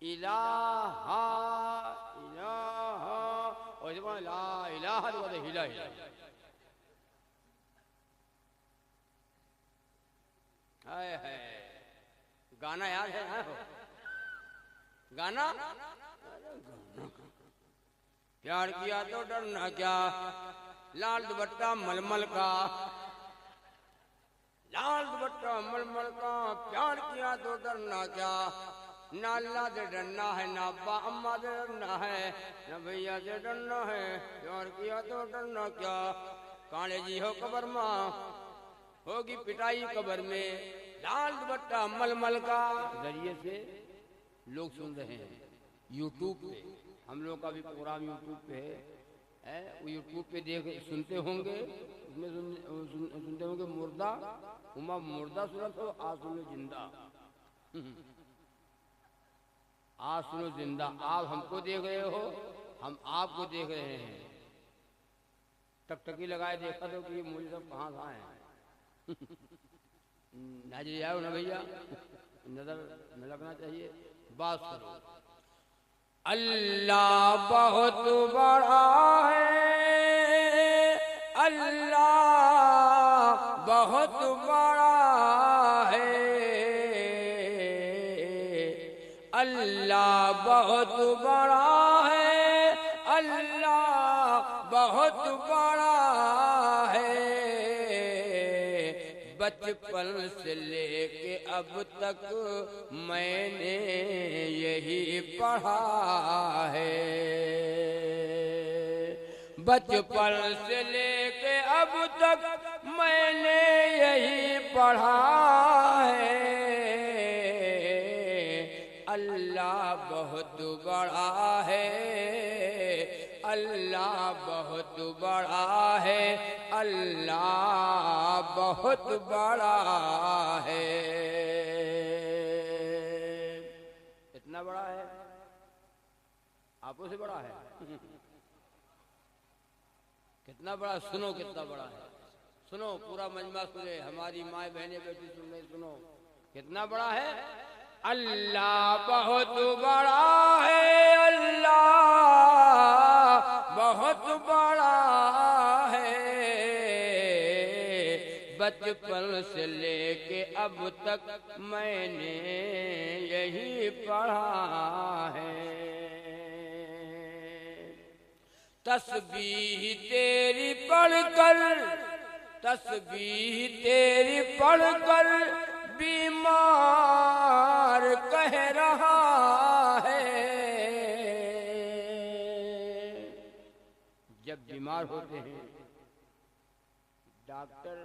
الہ الہ، اور جب لا الہ تو کہتے ہلا ہلا. ہائے ہائے، گانا یاد ہے نا؟ گانا پیار کیا تو ڈرنا کیا، لال دوپٹہ ململ کا، لال دوپٹہ ململ کا، پیار کیا تو ڈرنا کیا، نہ اللہ سے ڈرنا ہے، نہ ابا اماں سے ڈرنا ہے، نہ بھیا سے ڈرنا ہے، پیار کیا تو ڈرنا کیا. کانے جی ہو قبر ماں، ہوگی پٹائی قبر میں، لال دوپٹہ ململ کا. ذریعے سے لوگ سن رہے ہیں یوٹیوب پہ، ہم لوگ کا بھی پروگرام یوٹیوب پہ ہے، وہ یوٹیوب پہ دیکھ سنتے ہوں گے، اس میں سنتے ہوں گے مردہ ہما مردہ سنت ہو، آج سنو زندہ، آج سنو زندہ. آپ ہم کو دیکھ رہے ہو، ہم آپ کو دیکھ رہے ہیں. ٹکٹکی لگائے دیکھا تو کہ یہ مجھے سب کہاں کہاں ہیں. ناجی آؤ نا بھیا، نظر میں لگنا چاہیے. بات کرو. اللہ بہت بڑا ہے، اللہ بہت بڑا ہے، اللہ بہت بڑا ہے، اللہ بہت بڑا ہے. بچپن سے لے کے اب تک میں نے یہی پڑھا ہے، بچپن سے لے کے اب تک میں نے یہی پڑھا ہے. اللہ بہت بڑا ہے، اللہ بہت بڑا ہے، اللہ بہت بڑا ہے. اتنا بڑا ہے، آپوں سے بڑا ہے. کتنا بڑا، سنو کتنا بڑا ہے. سنو پورا مجمع سنے، ہماری مائیں بہنیں بیٹھی سن رہے، سنو کتنا بڑا ہے. اللہ بہت بڑا ہے، اللہ بہت بڑا ہے. بچپن سے لے کے اب تک میں نے یہی پڑھا ہے. تسبیح تیری پڑھ کر، تسبیح تیری پڑھ کر بیمار کہہ رہا ہے. جب بیمار ہوتے ہیں ڈاکٹر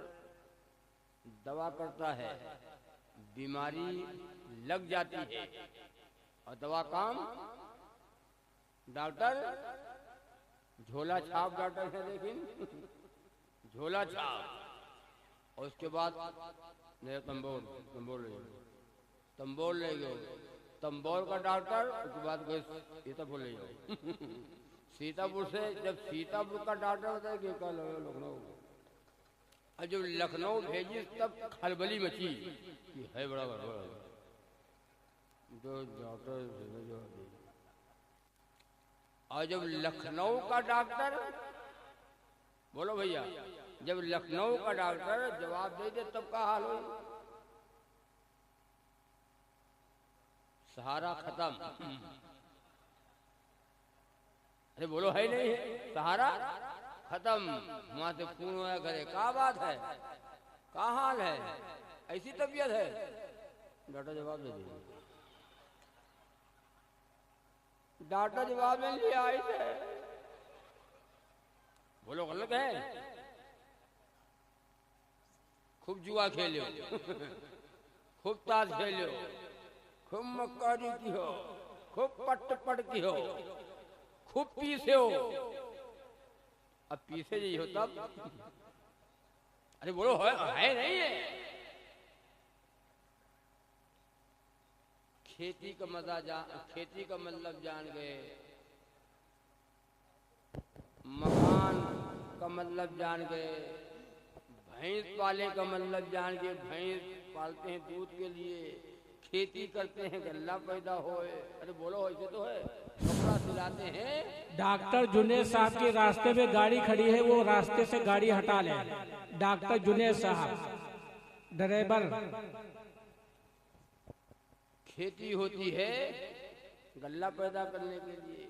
دوا کرتا ہے، بیماری لگ جاتی ہے اور دوا کام ڈاکٹر جھولا چھاپ ڈاکٹر ہے، لیکن جھولا چھاپ. اور اس کے بعد تمبول لے گئے، تمبول لے گئے، تمبول کا ڈاکٹر. اس کے بعد سیتاپور لے جاؤ. سیتاپور سے جب سیتاپور کا ڈاکٹر ہوتا ہے کہ لکھنؤ، اور جب لکھنؤ بھیجی تب کھلبلی مچی کہ ہے بڑا بڑا جو ڈاکٹر. اور جب لکھنؤ کا ڈاکٹر، بولو بھیا، جب لکھنؤ کا ڈاکٹر جواب دے دے تب کا حال ہو. سہارا ختم. ارے بولو ہے نہیں ہے، سہارا ختم. وہاں سے فون ہوا کرے، کیا بات ہے، کیا حال ہے، ایسی طبیعت ہے. ڈاکٹر جواب دے دے، ڈاکٹر جواب نہیں لیا آئی تھے. بولو غلط ہے. خوب جوا کھیلو، خوب تاش کھیلو، خوب مکاری کی ہو، خوب پٹ کی ہو، خوب پیسے ہو. اب پیسے جی ہو تب. ارے بولو ہے نہیں ہے. کھیتی کا مزہ کھیتی کا مطلب جان گئے، مکان کا مطلب جان گئے، بھینس پالے کا مطلب جان گئے، بھینس پالتے ہیں دودھ کے لیے، کھیتی کرتے ہیں غلہ پیدا ہوئے. ارے بولو ایسے تو ہے. کپڑا سلاتے ہیں. ڈاکٹر جنید صاحب کے راستے میں گاڑی کھڑی ہے، وہ راستے سے گاڑی ہٹا لیں. ڈاکٹر جنید صاحب ڈرائیور. کھیتی ہوتی ہے غلہ پیدا کرنے کے لیے،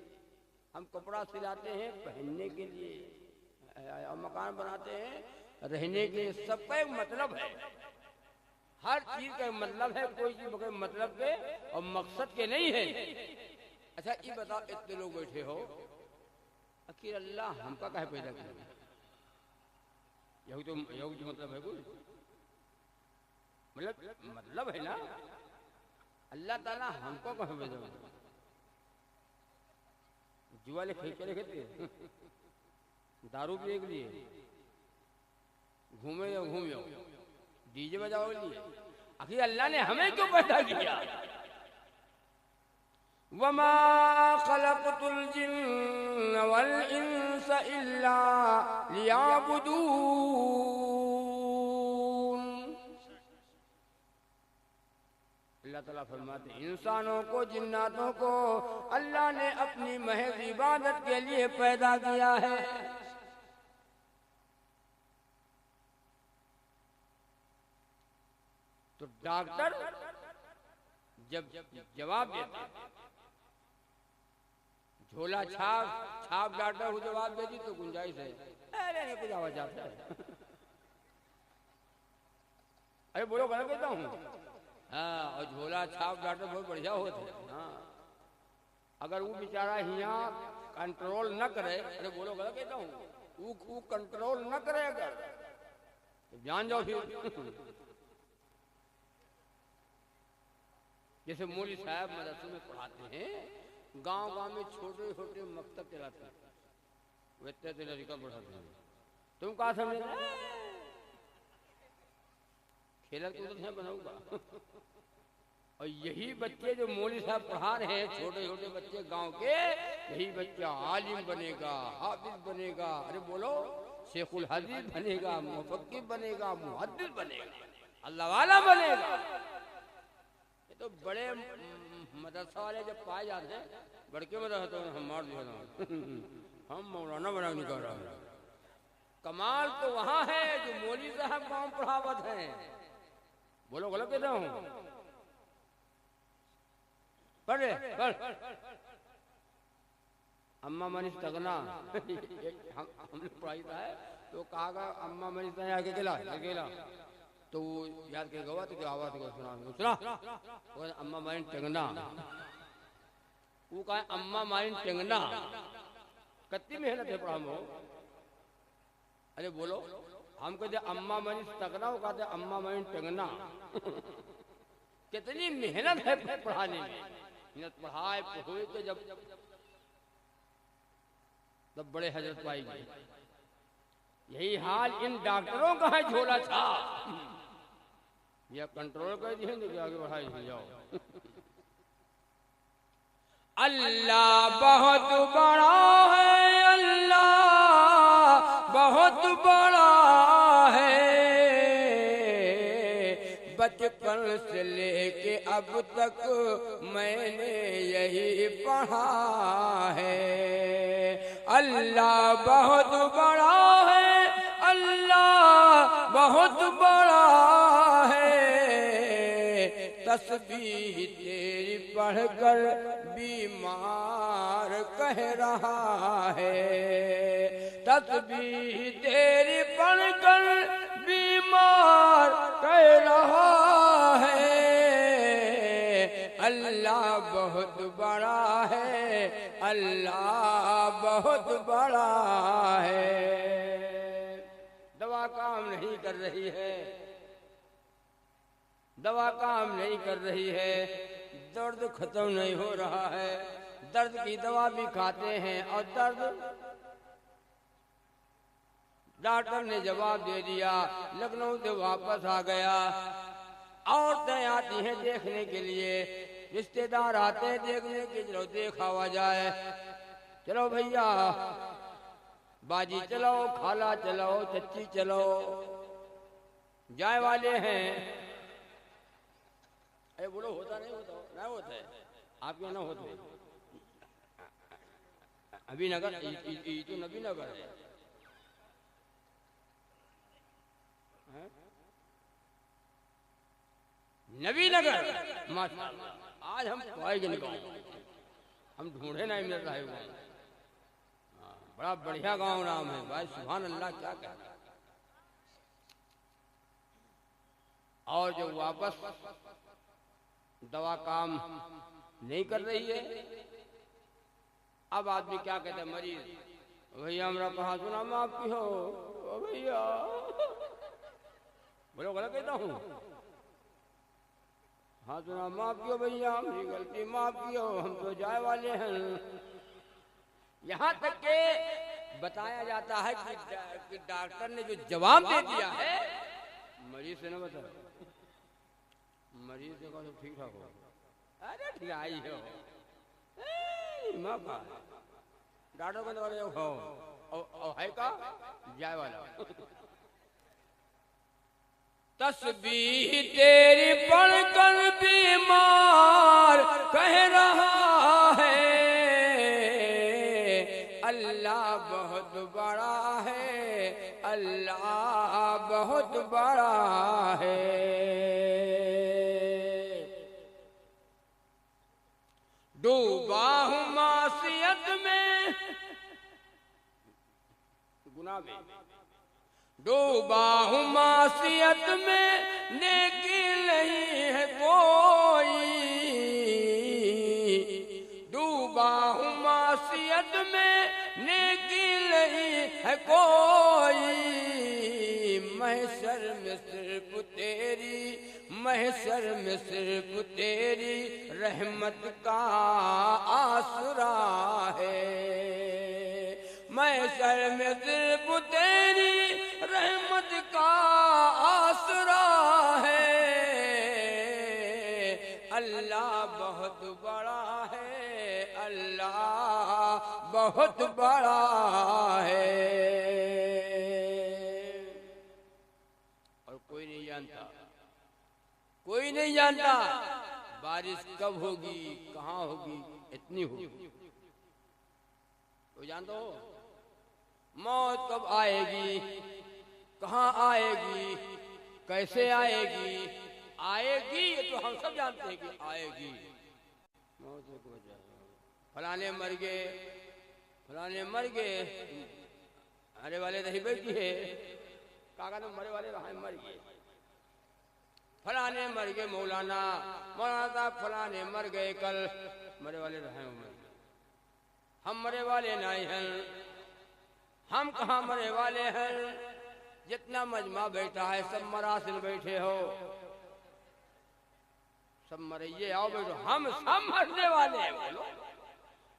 ہم کپڑا سلاتے ہیں پہننے کے لیے، اور مکان بناتے ہیں رہنے کے لیے. سب کا ایک مطلب ہے، ہر چیز کا مطلب ہے. کوئی چیز بغیر مطلب کے اور مقصد کے نہیں ہے. اچھا یہ بتاؤ اتنے لوگ بیٹھے ہو، آخر اللہ ہم کا کہے پیدا کیا؟ یہی تو مطلب ہے. کوئی مطلب ہے نا. اللہ تعالیٰ ہم کو کہے پیدا کیا؟ جوا لے کھیلتے رہتے، دارو پینے کے لیے، گھومے گھوم جاؤ، ڈی جے بجاؤ کے لیے. آخر اللہ نے ہمیں کیوں پیدا کیا؟ وَمَا خَلَقْتُ الْجِنَّ وَالْإِنسَ إِلَّا لِيَعْبُدُونَ. اللہ تعالیٰ فرماتے ہیں انسانوں کو جناتوں کو اللہ نے اپنی محض عبادت کے لیے پیدا کیا ہے. تو ڈاکٹر جب جواب دیتے، جھولا چھاپ ڈاکٹر کو جواب دیتی تو گنجائش ہے. ارے کچھ آواز آتا ہے. ارے بولو غلط کہتا ہوں. ہاں، اور جھولا چھاپ ڈاکٹر بہت بڑھیا ہوتا ہے. ہاں، اگر وہ بیچارہ یہاں کنٹرول نہ کرے، ارے بولو غلط کہتا ہوں، وہ کنٹرول نہ کرے اگر تو جان جاؤ پھر. جیسے مولوی صاحب مدرسوں میں پڑھاتے ہیں، گاؤں گاؤں میں چھوٹے چھوٹے مکتب چلاتے ہیں، وہ اتنے لڑکا پڑھاتے ہیں. تم کہاں سمجھ رہے کھیلا کود سے بناؤں گا. اور یہی بچے جو مولوی صاحب پڑھا رہے ہیں، چھوٹے چھوٹے بچے گاؤں کے، یہی بچہ عالم بنے گا، حافظ بنے گا. ارے بولو شیخ الحدیث بنے گا، مفقہ بنے گا، محدث بنے گا، اللہ والا بنے گا. یہ تو بڑے مدرسہ والے جب پائے جاتے ہیں، بڑکے مدرسہ ہم مار دیا، ہم مولانا بنا نہیں کر رہا. کمال تو وہاں ہے جو مولوی صاحب گاؤں پڑھاوت ہیں. بولو غلط کہتا ہوں. پڑھ اما من استغنا، ہم نے پڑھائی تھا ہے تو کہا گا اما من استغنا اکیلا تو وہ یاد کے گوا تو کیا آواز سنا اما مائن ٹنگنا. وہ کہا اما مائن ٹنگنا، کتنی محنت ہے پڑھا ہو. ارے بولو ہم کہتے اما مائن استغنا، وہ کہتے اما مائن ٹنگنا. کتنی محنت ہے پڑھانے میں. محنت پڑھائے ہوئے تو جب بڑے حضرت پائی گئی. یہی حال ان ڈاکٹروں کا ہے. جھولا چھاپ یا کنٹرول کر دیے کہ آگے بڑھائی جاؤ. اللہ بہت بڑا ہے، اللہ بہت بڑا ہے. بچپن سے لے کے اب تک میں نے یہی پڑھا ہے. اللہ بہت بڑا ہے، اللہ بہت بڑا ہے. تسبیح تیری پڑھ کر بیمار کہہ رہا ہے. تسبیح تیری پڑھ کر بیمار کہہ رہا ہے. اللہ بہت بڑا ہے، اللہ بہت بڑا ہے. دوا کام نہیں کر رہی ہے، دوا کام نہیں کر رہی ہے. درد ختم نہیں ہو رہا ہے. درد کی دوا بھی کھاتے ہیں اور درد. ڈاکٹر نے جواب دے دیا، لکھنؤ سے واپس آ گیا. عورتیں آتی ہیں دیکھنے کے لیے، رشتہ دار آتے ہیں دیکھنے کے، چلو دیکھا ہوا جائے. چلو بھیا باجی چلو، خالہ چلو، چچی چلو، جائے والے ہیں. اے بولو ہوتا نہیں ہوتا نہ ہوتا ہے آپ کے نہ ہوتے ابھی نگر یہ تو نبی نگر ہے نبی نگر ماشاءاللہ آج ہم پائے گے نہیں ہم ڈھونڈے نہیں مل رہا ہے بڑا بڑھیا گاؤں نام ہے بھائی سبحان اللہ کیا کہتا ہے اور جو واپس دوا کام نہیں کر رہی ہے اب آدمی کیا کہتا ہے مریض بھیا ہمارا کہاں سنا معاف کی ہو بھیا بولو غلط کہتا ہوں ہاں سنا معاف کیو بھیا ہماری غلطی معاف کیو ہم تو جائے والے ہیں یہاں تک کہ بتایا جاتا ہے کہ ڈاکٹر نے جو جواب دے دیا ہے مریض سے نہ بتا مریض سے کہا تو ٹھیک ٹھاک ہو ارے ٹھیک آئی ہو ڈاکٹر کو لگا ہو ہے کا جائے والا تسبیح تیری پڑھ کر بیمار کہہ رہا ہے اللہ بہت بڑا ہے اللہ بہت بڑا ہے ڈوبا ہوں معصیت میں گناہ میں ڈوبا ہوں معصیت میں نیکی نہیں ہے کوئی ڈوبا ہوں معصیت میں نیکی نہیں ہے کوئی محشر میں صرف تیری محشر میں صرف تیری رحمت کا آسرا ہے محشر میں صرف تیری رحمت کا آسرا ہے اللہ بہت بڑا ہے اللہ بہت بڑا ہے اور کوئی نہیں جانتا کوئی نہیں جانتا بارش کب ہوگی کہاں ہوگی اتنی ہوگی تو جانتا ہو موت کب آئے گی کہاں آئے گی کیسے آئے گی یہ تو ہم سب جانتے ہیں کہ آئے گی موت فلانے مر گئے ارے والے نہیں بیٹھی ہے کاغذ میں مرے والے رہے مر گئے فلانے مر گئے مولانا صاحب فلانے مر گئے کل مرے والے رہے ہم مرے والے نہیں ہیں ہم کہاں مرے والے ہیں جتنا مجمع بیٹھا ہے سب مراسل بیٹھے ہو سب مرئیے آؤ بیٹھو ہم سب مرنے والے ہیں بولو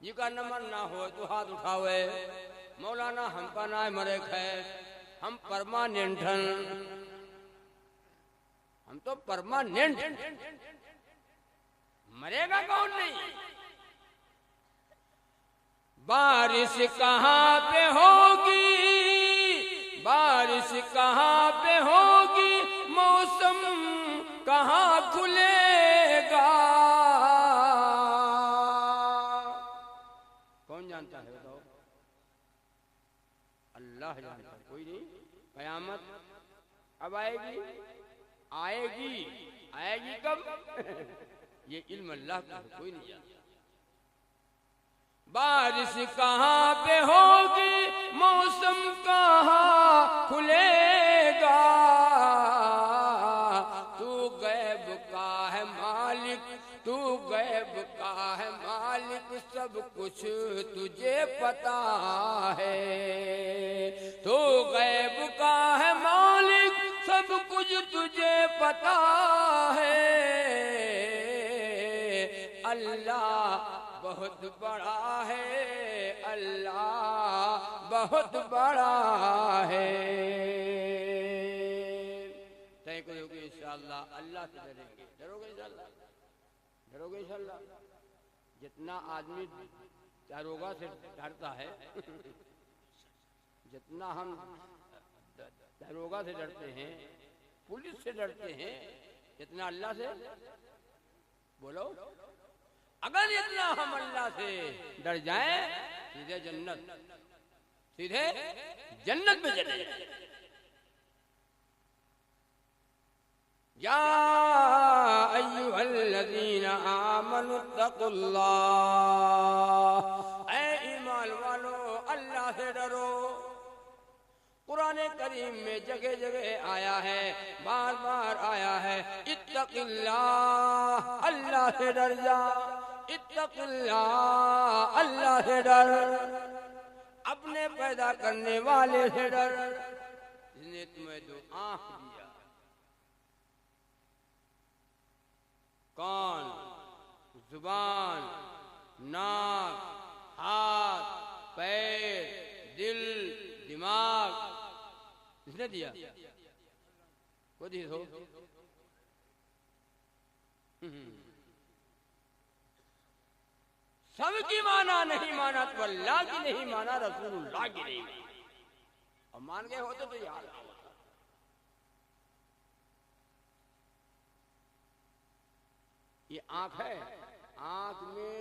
جی کا نمبر نہ ہو تو ہاتھ اٹھاوے مولانا ہم کا نہ مرے ہے ہم پرماننٹ ہیں ہم تو پرماننٹ مرے گا کون نہیں بارش کہاں پہ ہوگی بارش کہاں پہ ہوگی موسم کہاں کھلے گا کون جانتا ہے بتاؤ اللہ جانتا ہے کوئی نہیں قیامت اب آئے گی کب یہ علم اللہ کا ہے کوئی نہیں جانتا بارش کہاں پہ ہوگی موسم کہاں کھلے گا تو غیب کا ہے مالک تو غیب کا ہے مالک سب کچھ تجھے پتا ہے تو غیب کا ہے مالک سب کچھ تجھے پتا ہے اللہ بہت بڑا ہے اللہ بہت بڑا ہے طے کرو گے انشاءاللہ اللہ سے ڈریں گے ڈرو گے انشاءاللہ جتنا آدمی داروغہ سے ڈرتا ہے جتنا ہم داروغہ سے ڈرتے ہیں پولیس سے ڈرتے ہیں جتنا اللہ سے بولو اگر اتنا ہم اللہ سے ڈر جائیں سیدھے جنت، سیدھے جنت میں چلے جائیں۔ یا ایھا الذین آمنوا اتقوا اللہ، اے ایمان والو اللہ سے ڈرو۔ قرآن کریم میں جگہ جگہ آیا ہے، بار بار آیا ہے، اتق اللہ، اللہ سے ڈر جا، اتق اللہ، اللہ سے ڈر، اپنے پیدا کرنے والے سے ڈر جس نے تمہیں دو آنکھ دیا، کان، زبان، ناک، ہاتھ، پیر، دل، دماغ، اس نے دیا وہ دی ہو۔ سب کی مانا نہیں مانا تو اللہ کی نہیں مانا، رسول اللہ کی نہیں مانا، اور مان گئے ہوتے تو یاد ہوتا۔ یہ آنکھ ہے، آنکھ میں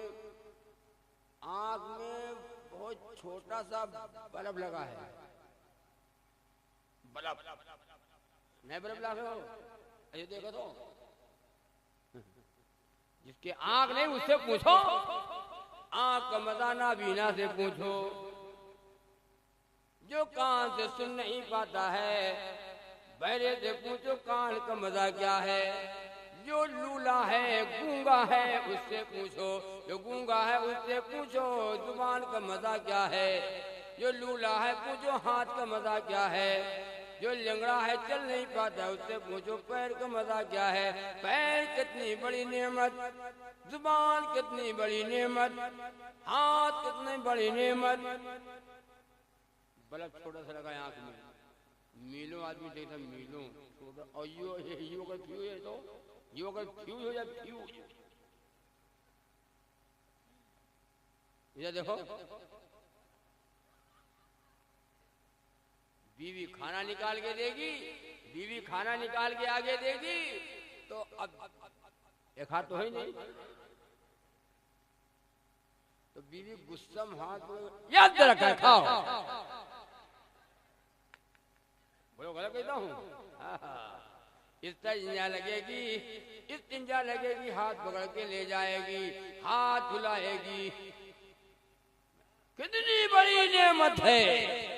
بہت چھوٹا سا بلب لگا ہے، بلب نئے بلب لگا ہو، یہ دیکھو تو جس کے آنکھ نہیں اس سے پوچھو، آنکھ کا مزہ نابینا سے پوچھو، جو کان سے سن نہیں پاتا ہے بہرے سے پوچھو کان کا مزہ کیا ہے، جو لولا ہے گونگا ہے اس سے پوچھو، جو گونگا ہے اس سے پوچھو زبان کا مزہ کیا ہے، جو لولا ہے پوچھو ہاتھ کا مزہ کیا ہے، جو لنگڑا ہے چل نہیں پاتا اس سے پوچھو پیر کا مزہ کیا ہے۔ پیر کتنی بڑی نعمت، زبان کتنی بڑی نعمت، ہاتھ کتنی بڑی نعمت، بلب چھوٹا سا لگا آنکھ میں، میلوں آدمی دیکھتا میلوں چھوٹا، اور یہ اگر فیوز ہے تو یہ اگر فیوز ہو جائے فیوز، یہ دیکھو بیوی کھانا نکال کے دے گی، بیوی کھانا نکال کے آگے دے گی تو اب ایک ہاتھ تو ہے نہیں، تو بیوی غصہ ہاتھ یاد رکھا کھاؤ، بولو غلط کہتا ہوں، استنجا لگے گی، استنجا لگے گی، ہاتھ پکڑ کے لے جائے گی، ہاتھ دھلائے گی، کتنی بڑی نعمت ہے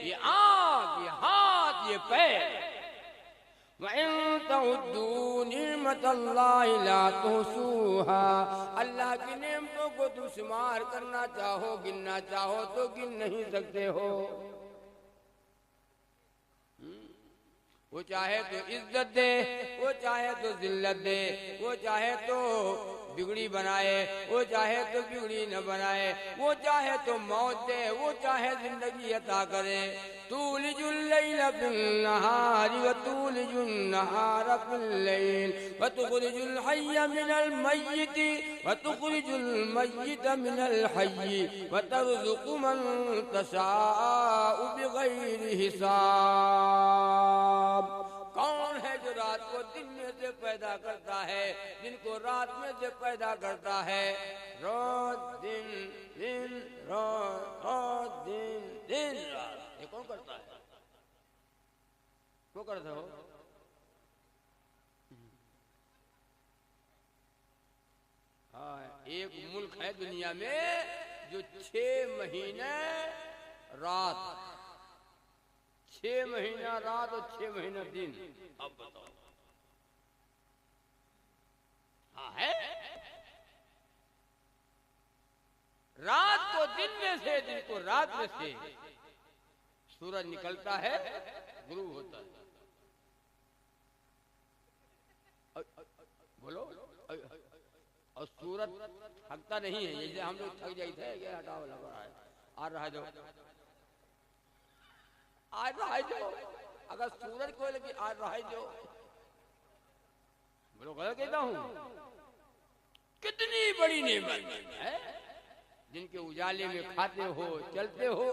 یہ آنکھ، یہ ہاتھ، یہ پیر۔ وَإِن تَعُدُّوا نِعْمَةَ اللَّهِ لَا تُحْصُوهَا، اللہ کی نعمتوں کو تم شمار کرنا چاہو، گننا چاہو تو گن نہیں سکتے ہو۔ وہ چاہے تو عزت دے، وہ چاہے تو ذلت دے، وہ چاہے تو بگڑی بنائے، وہ چاہے تو بگڑی نہ بنائے، وہ چاہے تو موت دے، وہ چاہے زندگی عطا کرے۔ تولج اللیل فی النہار وتولج النہار فی اللیل وتخرج الحی من المیت وتخرج المیت من الحی وترزق من تشاء بغیر حساب۔ کون ہے جو رات کو دن میں سے پیدا کرتا ہے، دن کو رات میں سے پیدا کرتا ہے، رات دن، دن رات، رات دن، دن رات، یہ کون کرتا ہے؟ کون کرتا ہو؟ ایک ملک ہے دنیا میں جو 6 مہینے رات، 6 مہینہ رات اور 6 مہینہ دن، اب بتاؤ ہاں ہے؟ رات کو دن میں سے، دن کو رات میں سے، سورج نکلتا ہے، غروب ہوتا ہے، بولو، اور سورج تھکتا نہیں ہے، جیسے ہم لوگ تھک جاتے ہیں کہ ہٹاؤ لگ رہا ہے، آ رہا ہے جو آ رہا ہے جو، اگر سورج کو لگی آ رہا ہے جو، بولو غلط کہتا ہوں، کتنی بڑی نعمت ہے، جن کے اجالے میں کھاتے ہو، چلتے ہو،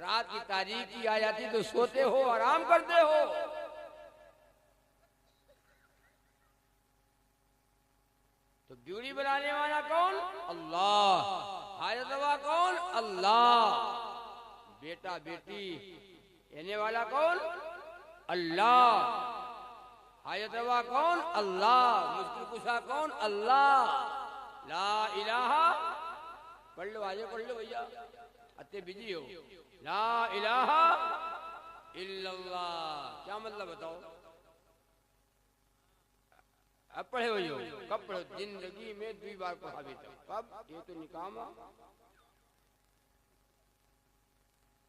رات کی تاریکی آ جاتی تو سوتے ہو، آرام کرتے ہو۔ تو بیوڑی بنانے والا کون؟ اللہ. حاجت روا کون؟ اللہ. بیٹا بیٹی دینے والا کون؟ اللہ. حاجت روا کون؟ اللہ. مشکل کشا کون؟ اللہ. لا الہ. پڑھ لو آجے پڑھ لو بھیا اتے بجی ہو. لا الہ الا اللہ. کیا مطلب بتاؤ؟ اب پڑھے ہوئی ہو. کب پڑھو؟ زندگی میں 2 بار پڑھا بیٹا. کب؟ یہ تو نکاح میں.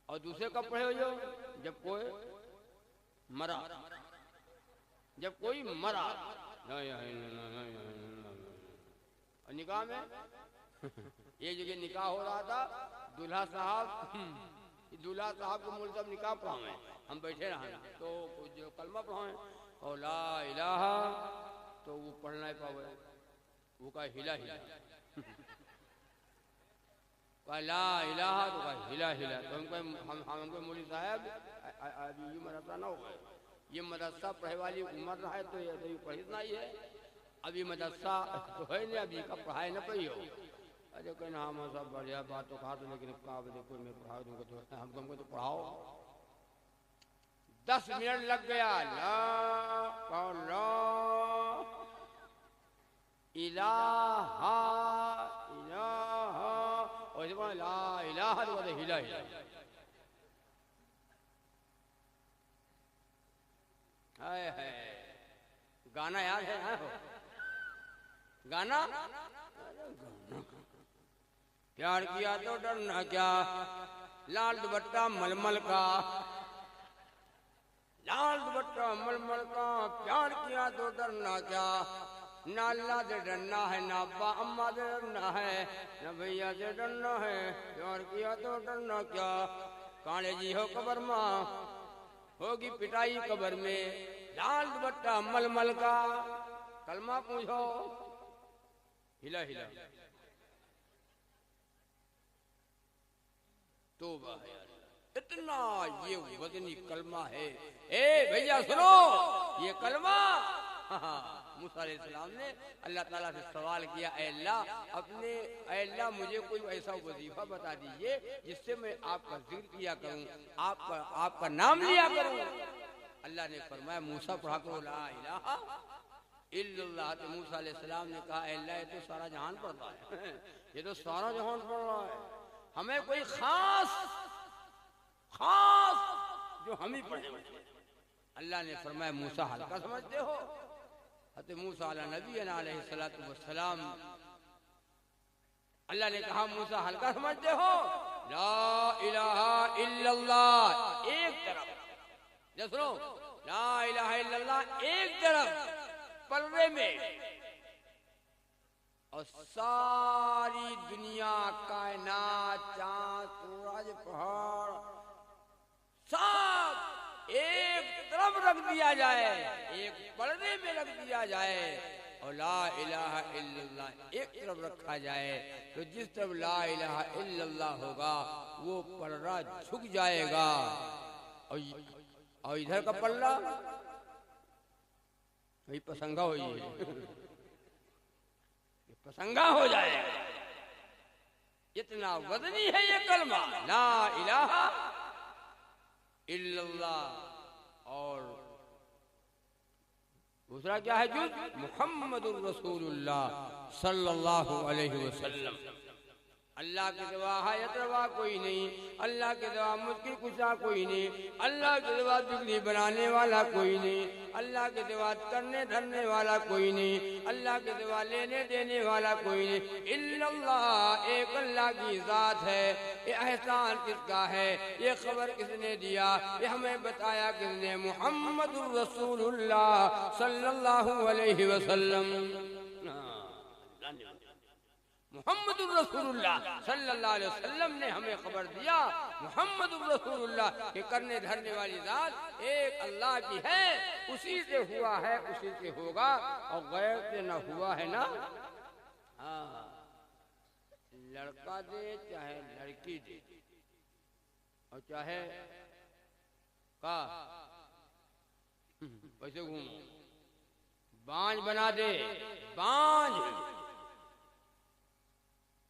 اور دوسرے کب پڑھے ہوئی ہو؟ جب کوئی مرا. جب کوئی مرا. اور نکاح میں ایک جگہ نکاح ہو رہا تھا. دولہا صاحب کو مول صاحب نکاح پڑھائیں. ہم بیٹھے رہے تو جو کلمہ پڑھائیں اور لا الہ تو وہ پڑھنا ہی پاوے. وہ کہا ہلا ہلا. کہا لا الہ تو کہا ہلا ہلا. تو ہم کو مولوی صاحب ابھی یہ مدرسہ نہ ہو گئے. یہ مدرسہ پڑھے والی عمر رہا ہے تو یہ پڑھی اتنا ہی ہے. ابھی مدرسہ تو ہے نہیں. ابھی کا پڑھائی نہ پڑھی ہو. ارے کہنا ہم سب بڑھیا بات تو کہا تو لیکن کہا دیکھو میں پڑھا دوں گا تو ہم کو تو پڑھاؤ. 10 منٹ لگ گیا. لا الہ اور جب لا الہ تو کہتے ہلا ہلا. گانا یاد ہے؟ گانا پیار کیا تو ڈرنا کیا. لال دوپٹہ ململ کا. لال دوپٹہ ململ کا. پیار کیا تو ڈرنا کیا. نہ اللہ سے ڈرنا ہے نہ ابا اماں سے ڈرنا ہے نہ بھیا سے ڈرنا ہے. پیار کیا تو ڈرنا کیا. کانے جی ہو قبر ماں ہوگی پٹائی قبر میں. لال دوپٹہ ململ کا. کلمہ پوچھو. ہلا ہلا. توبہ ہے اتنا یہ وزنی کلمہ ہے. اے بھیا سنو یہ کلمہ. موسیٰ علیہ السلام نے اللہ تعالیٰ سے سوال کیا اے اللہ مجھے کوئی ایسا وظیفہ بتا دیجئے جس سے میں آپ کا ذکر کیا کروں, آپ کا نام لیا کروں. اللہ نے فرمایا موسیٰ پڑھا کرو لا الہ الا اللہ. تو موسیٰ علیہ السلام نے کہا اے اللہ یہ تو سارا جہان پڑھتا ہے. یہ تو سارا جہان پڑھ رہا ہے. ہمیں کوئی خاص جو ہم ہی پڑھیں. اللہ نے فرمایا موسیٰ ہلکا سمجھتے ہو؟ حضرت موسیٰ علیہ نبی علیہ السلام اللہ نے کہا موسیٰ ہلکا سمجھتے ہو؟ لا الہ الا اللہ ایک طرف. جب سنو لا الہ الا اللہ ایک طرف پلوے میں اور ساری دنیا کائنات چاند سورج پہاڑ سب ایک طرف رکھ دیا جائے, ایک پردے میں رکھ دیا جائے اور لا الہ الا اللہ ایک طرف رکھا جائے تو جس طرف لا الہ الا اللہ ہوگا وہ پردہ جھک جائے گا اور ادھر کا پلہ وہی پسنگا ہوئی ہے پسنگا ہو جائے گا. اتنا وزنی ہے یہ کلمہ لا الہ الا اللہ. اور دوسرا کیا ہے جز محمد الرسول اللہ صلی اللہ علیہ وسلم. اللہ کے سوا حاجت روا کوئی نہیں, اللہ کے سوا مشکل کشا کوئی نہیں, اللہ کے سوا بگڑی بنانے والا کوئی نہیں, اللہ کے سوا کرنے دھرنے والا کوئی نہیں, اللہ کے سوا لینے دینے والا کوئی نہیں. الا اللہ ایک اللہ کی ذات ہے. یہ احسان کس کا ہے, یہ خبر کس نے دیا, یہ ہمیں بتایا کس نے؟ محمد الرسول اللہ صلی اللہ علیہ وسلم. محمد الرسول اللہ صلی اللہ علیہ وسلم نے ہمیں خبر دیا. محمد الرسول اللہ کہ کرنے دھرنے والی ذات ایک اللہ کی ہے, اسی سے ہوا ہے اسی سے ہوگا اور غیر سے نہ ہوا ہے نا. ہاں لڑکا دے چاہے لڑکی دے اور چاہے کا ویسے گھومو بانج بنا دے, بانج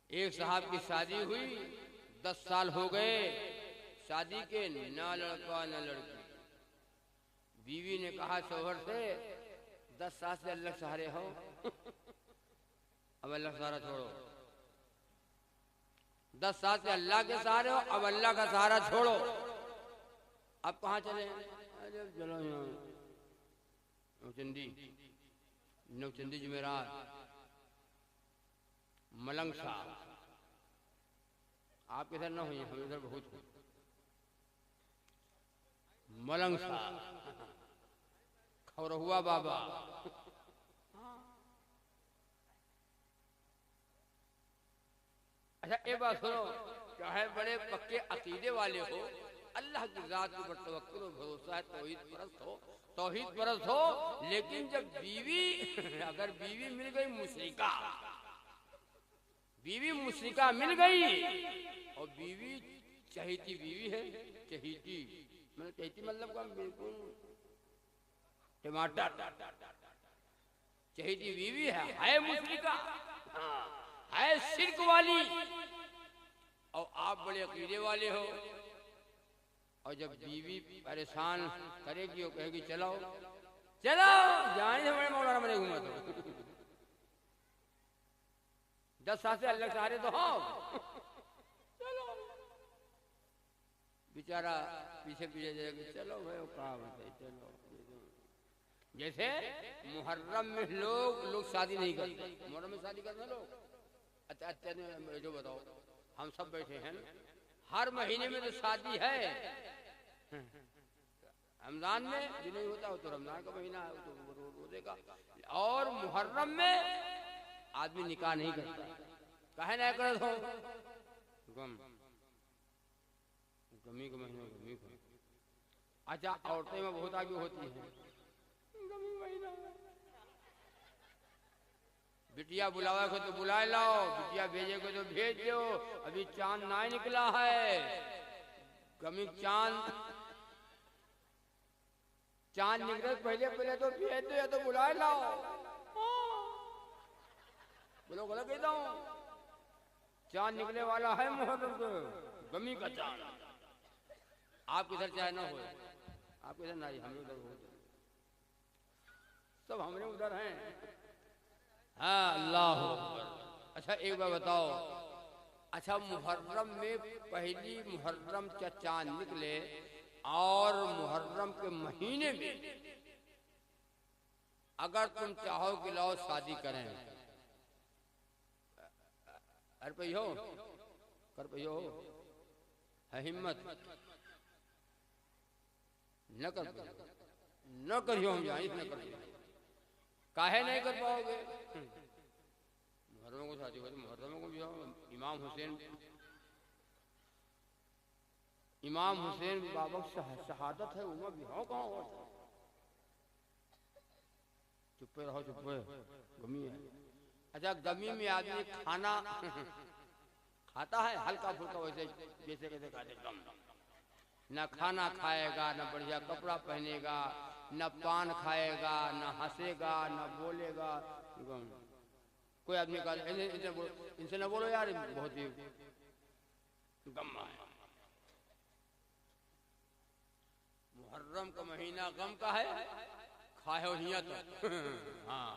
ایک صاحب کی شادی ہوئی، 10 سال ہو گئے شادی کے، نہ لڑکا نہ لڑکی۔ بیوی نے کہا شوہر سے 10 سال سے اللہ کے سہارے ہو، اب اللہ کا سہارا چھوڑو۔ 10 سال سے اللہ کے سہارے ہو، اب اللہ کا سہارا چھوڑو۔ اب کہاں چلے؟ چلو نوچندی جمعرات، ملنگ صاحب۔ آپ کے ادھر نہ ہوئی، ہم ادھر بہت ہوئی۔ ملنگ صاحب، کھورہوا بابا، اچھا ایک بات سنو، چاہے بڑے پکے عقیدے والے ہو، اللہ کی ذات کے اوپر توکل و بھروسہ ہے، توحید پرست ہو، لیکن جب اگر بیوی مل گئی مشرکہ، بیوی مشرکہ مل گئی، اور بیوی چہیتی بیوی ہے، چہیتی مطلب کا بالکل ٹماٹر، چہیتی بیوی ہے مشرکہ، ہے شرک والی، اور آپ بڑے عقیدے والے ہو، اور جب بیوی پریشان کرے گی اور کہے گی چلو جائیں سے بڑے مولانا بنے گھومت ہو، 10 سال سے اللہ کے سہارے تو ہو، چلو بیچارہ پیچھے جائے گا، چلو بھائی کہاں بتائی، چلو۔ جیسے محرم میں لوگ شادی نہیں کرتے، محرم میں شادی کرتے لوگ، اچھا جو بتاؤ، ہم سب بیٹھے ہیں ہر مہینے میں تو شادی ہے، رمضان میں جو نہیں ہوتا وہ تو رمضان کا مہینہ ہے، تو روزے کا، اور محرم میں آدمی نکاح نہیں کرتا، کہے نہ کرت ہو، گمی کا مہینہ، گمی کا۔ اچھا عورتیں میں بہت آگے ہوتی ہیں، گمی مہینہ، بٹیا بلاوا کو تو بلائے لاؤ، بٹیا بھیجے کو تو بھیج دو، ابھی چاند نہ نکلا ہے، گمی چاند نکلے پہلے تو بھیج دو یا تو بلائے لاؤ، بولو غلط کہتا ہوں، چاند نکلنے والا ہے محرم کو، گمی کا چاند۔ آپ ادھر چاہے نہ ہوئے، آپ ادھر نہ آئیے، ہم ادھر ہو سب ہمارے ادھر ہیں، ہاں اللہ اکبر۔ اچھا ایک بار بتاؤ، اچھا محرم میں پہلی محرم کا چاند نکلے اور محرم کے مہینے میں اگر تم چاہو کہ لاؤ شادی کریں، کر پئی ہو ہے ہمت نہ کریو، ہم جائیں نہ کریو، کاہے نہیں کر پاؤ گے؟ محرم کو شادی ہوئی، محرم کو بھی امام حسین بابا شہادت ہے، انہوں بھی ہو کہاں ہوتا، چپے رہو، چپے، گمی ہے۔ اچھا گمی میں آدمی کھانا کھاتا ہے ہلکا پھلکا، ویسے جیسے کیسے کھاتے، کم، نہ کھانا کھائے گا، نہ بڑھیا کپڑا پہنے گا، نہ پان کھائے گا، نہ ہنسے گا، نہ بولے گا، کوئی آدمی کہا ان سے نہ بولو یار، بہت ہی غم ہے۔ محرم کا مہینہ غم کا ہے، کھائے ہو نیت، ہاں،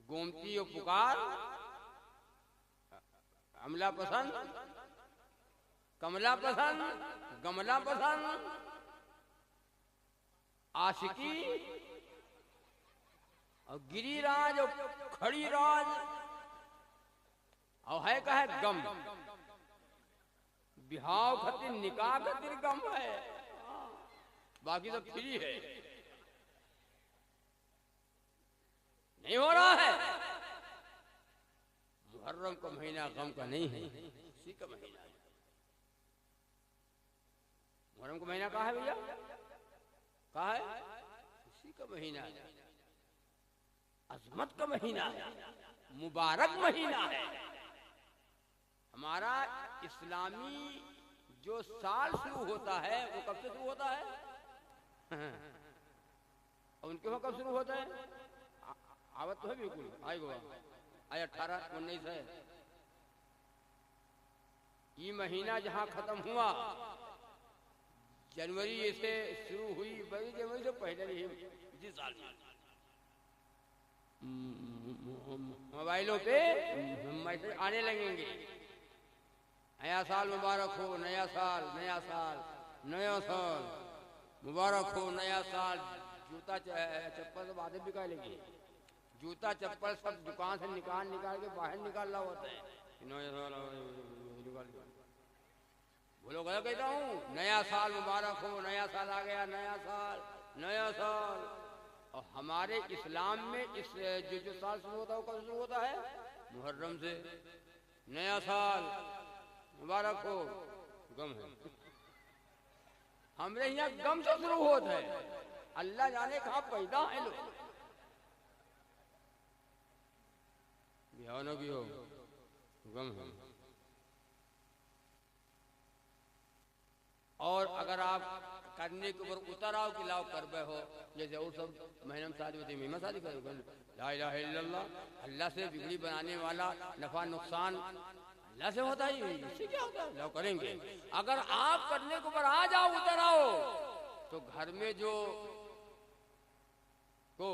گومتی و پکار، عملہ پسند، کملہ پسند، گملہ پسند، عاشقی اور گری راج اور کھڑی راج، اور ہے کہ ہے غم، بہاؤ خطر نکاح خطر غم ہے، باقی تو فری ہے، نہیں ہو رہا ہے۔ محرم کا مہینہ غم کا نہیں ہے، اسی کا مہینہ ہے۔ محرم کا مہینہ کہاں ہے بھیا؟ کہاں ہے؟ اسی کا مہینہ ہے، عظمت کا مہینہ ہے، مبارک مہینہ ہے۔ ہمارا اسلامی جو سال شروع ہوتا ہے وہ کب سے شروع ہوتا ہے؟ اور ان کے وہاں کب شروع ہوتا ہے؟ آوت تو ہے بالکل، آئے گا آج 18-19 ہے. یہ مہینہ جہاں ختم ہوا جنوری سے شروع ہوئی، بڑی جنوری سے پہلے اسی سال موبائلوں پہ میسج آنے لگیں گے، نیا سال مبارک ہو، نیا سال، نیا سال، نیا سال مبارک ہو، نیا سال. جوتا چپل سب آدھے بکا لیں گے، جوتا چپل سب دکان سے نکال کے باہر نکالنا ہوتا ہے. نیا سال بولو غلط کہتا ہوں؟ نیا سال مبارک ہو، نیا سال آ گیا، نیا سال، نیا سال. اور ہمارے اسلام میں اس جو سال شروع ہوتا ہے وہ کب شروع ہوتا ہے؟ محرم سے. نیا سال مبارک ہو، غم ہے. ہمارے یہاں غم سے شروع ہوتا ہے. اللہ جانے کہاں پیدا ہے لوگ. بیاہ نہ بھی ہو، غم ہے. اور اگر آپ کرنے کے اوپر اتر آؤ کہ لاؤ کر بے ہو، جیسے اور سب مہینہ میں شادی ہوتی ہے، مہینہ شادی کرو، لا الہ الا اللہ. اللہ سے بگڑی بنانے والا نفع نقصان اللہ سے ہوتا ہی، اس سے کیا ہوتا ہے؟ لاؤ کریں گے. اگر آپ کرنے کے اوپر آ جاؤ، اتر آؤ، تو گھر میں جو کو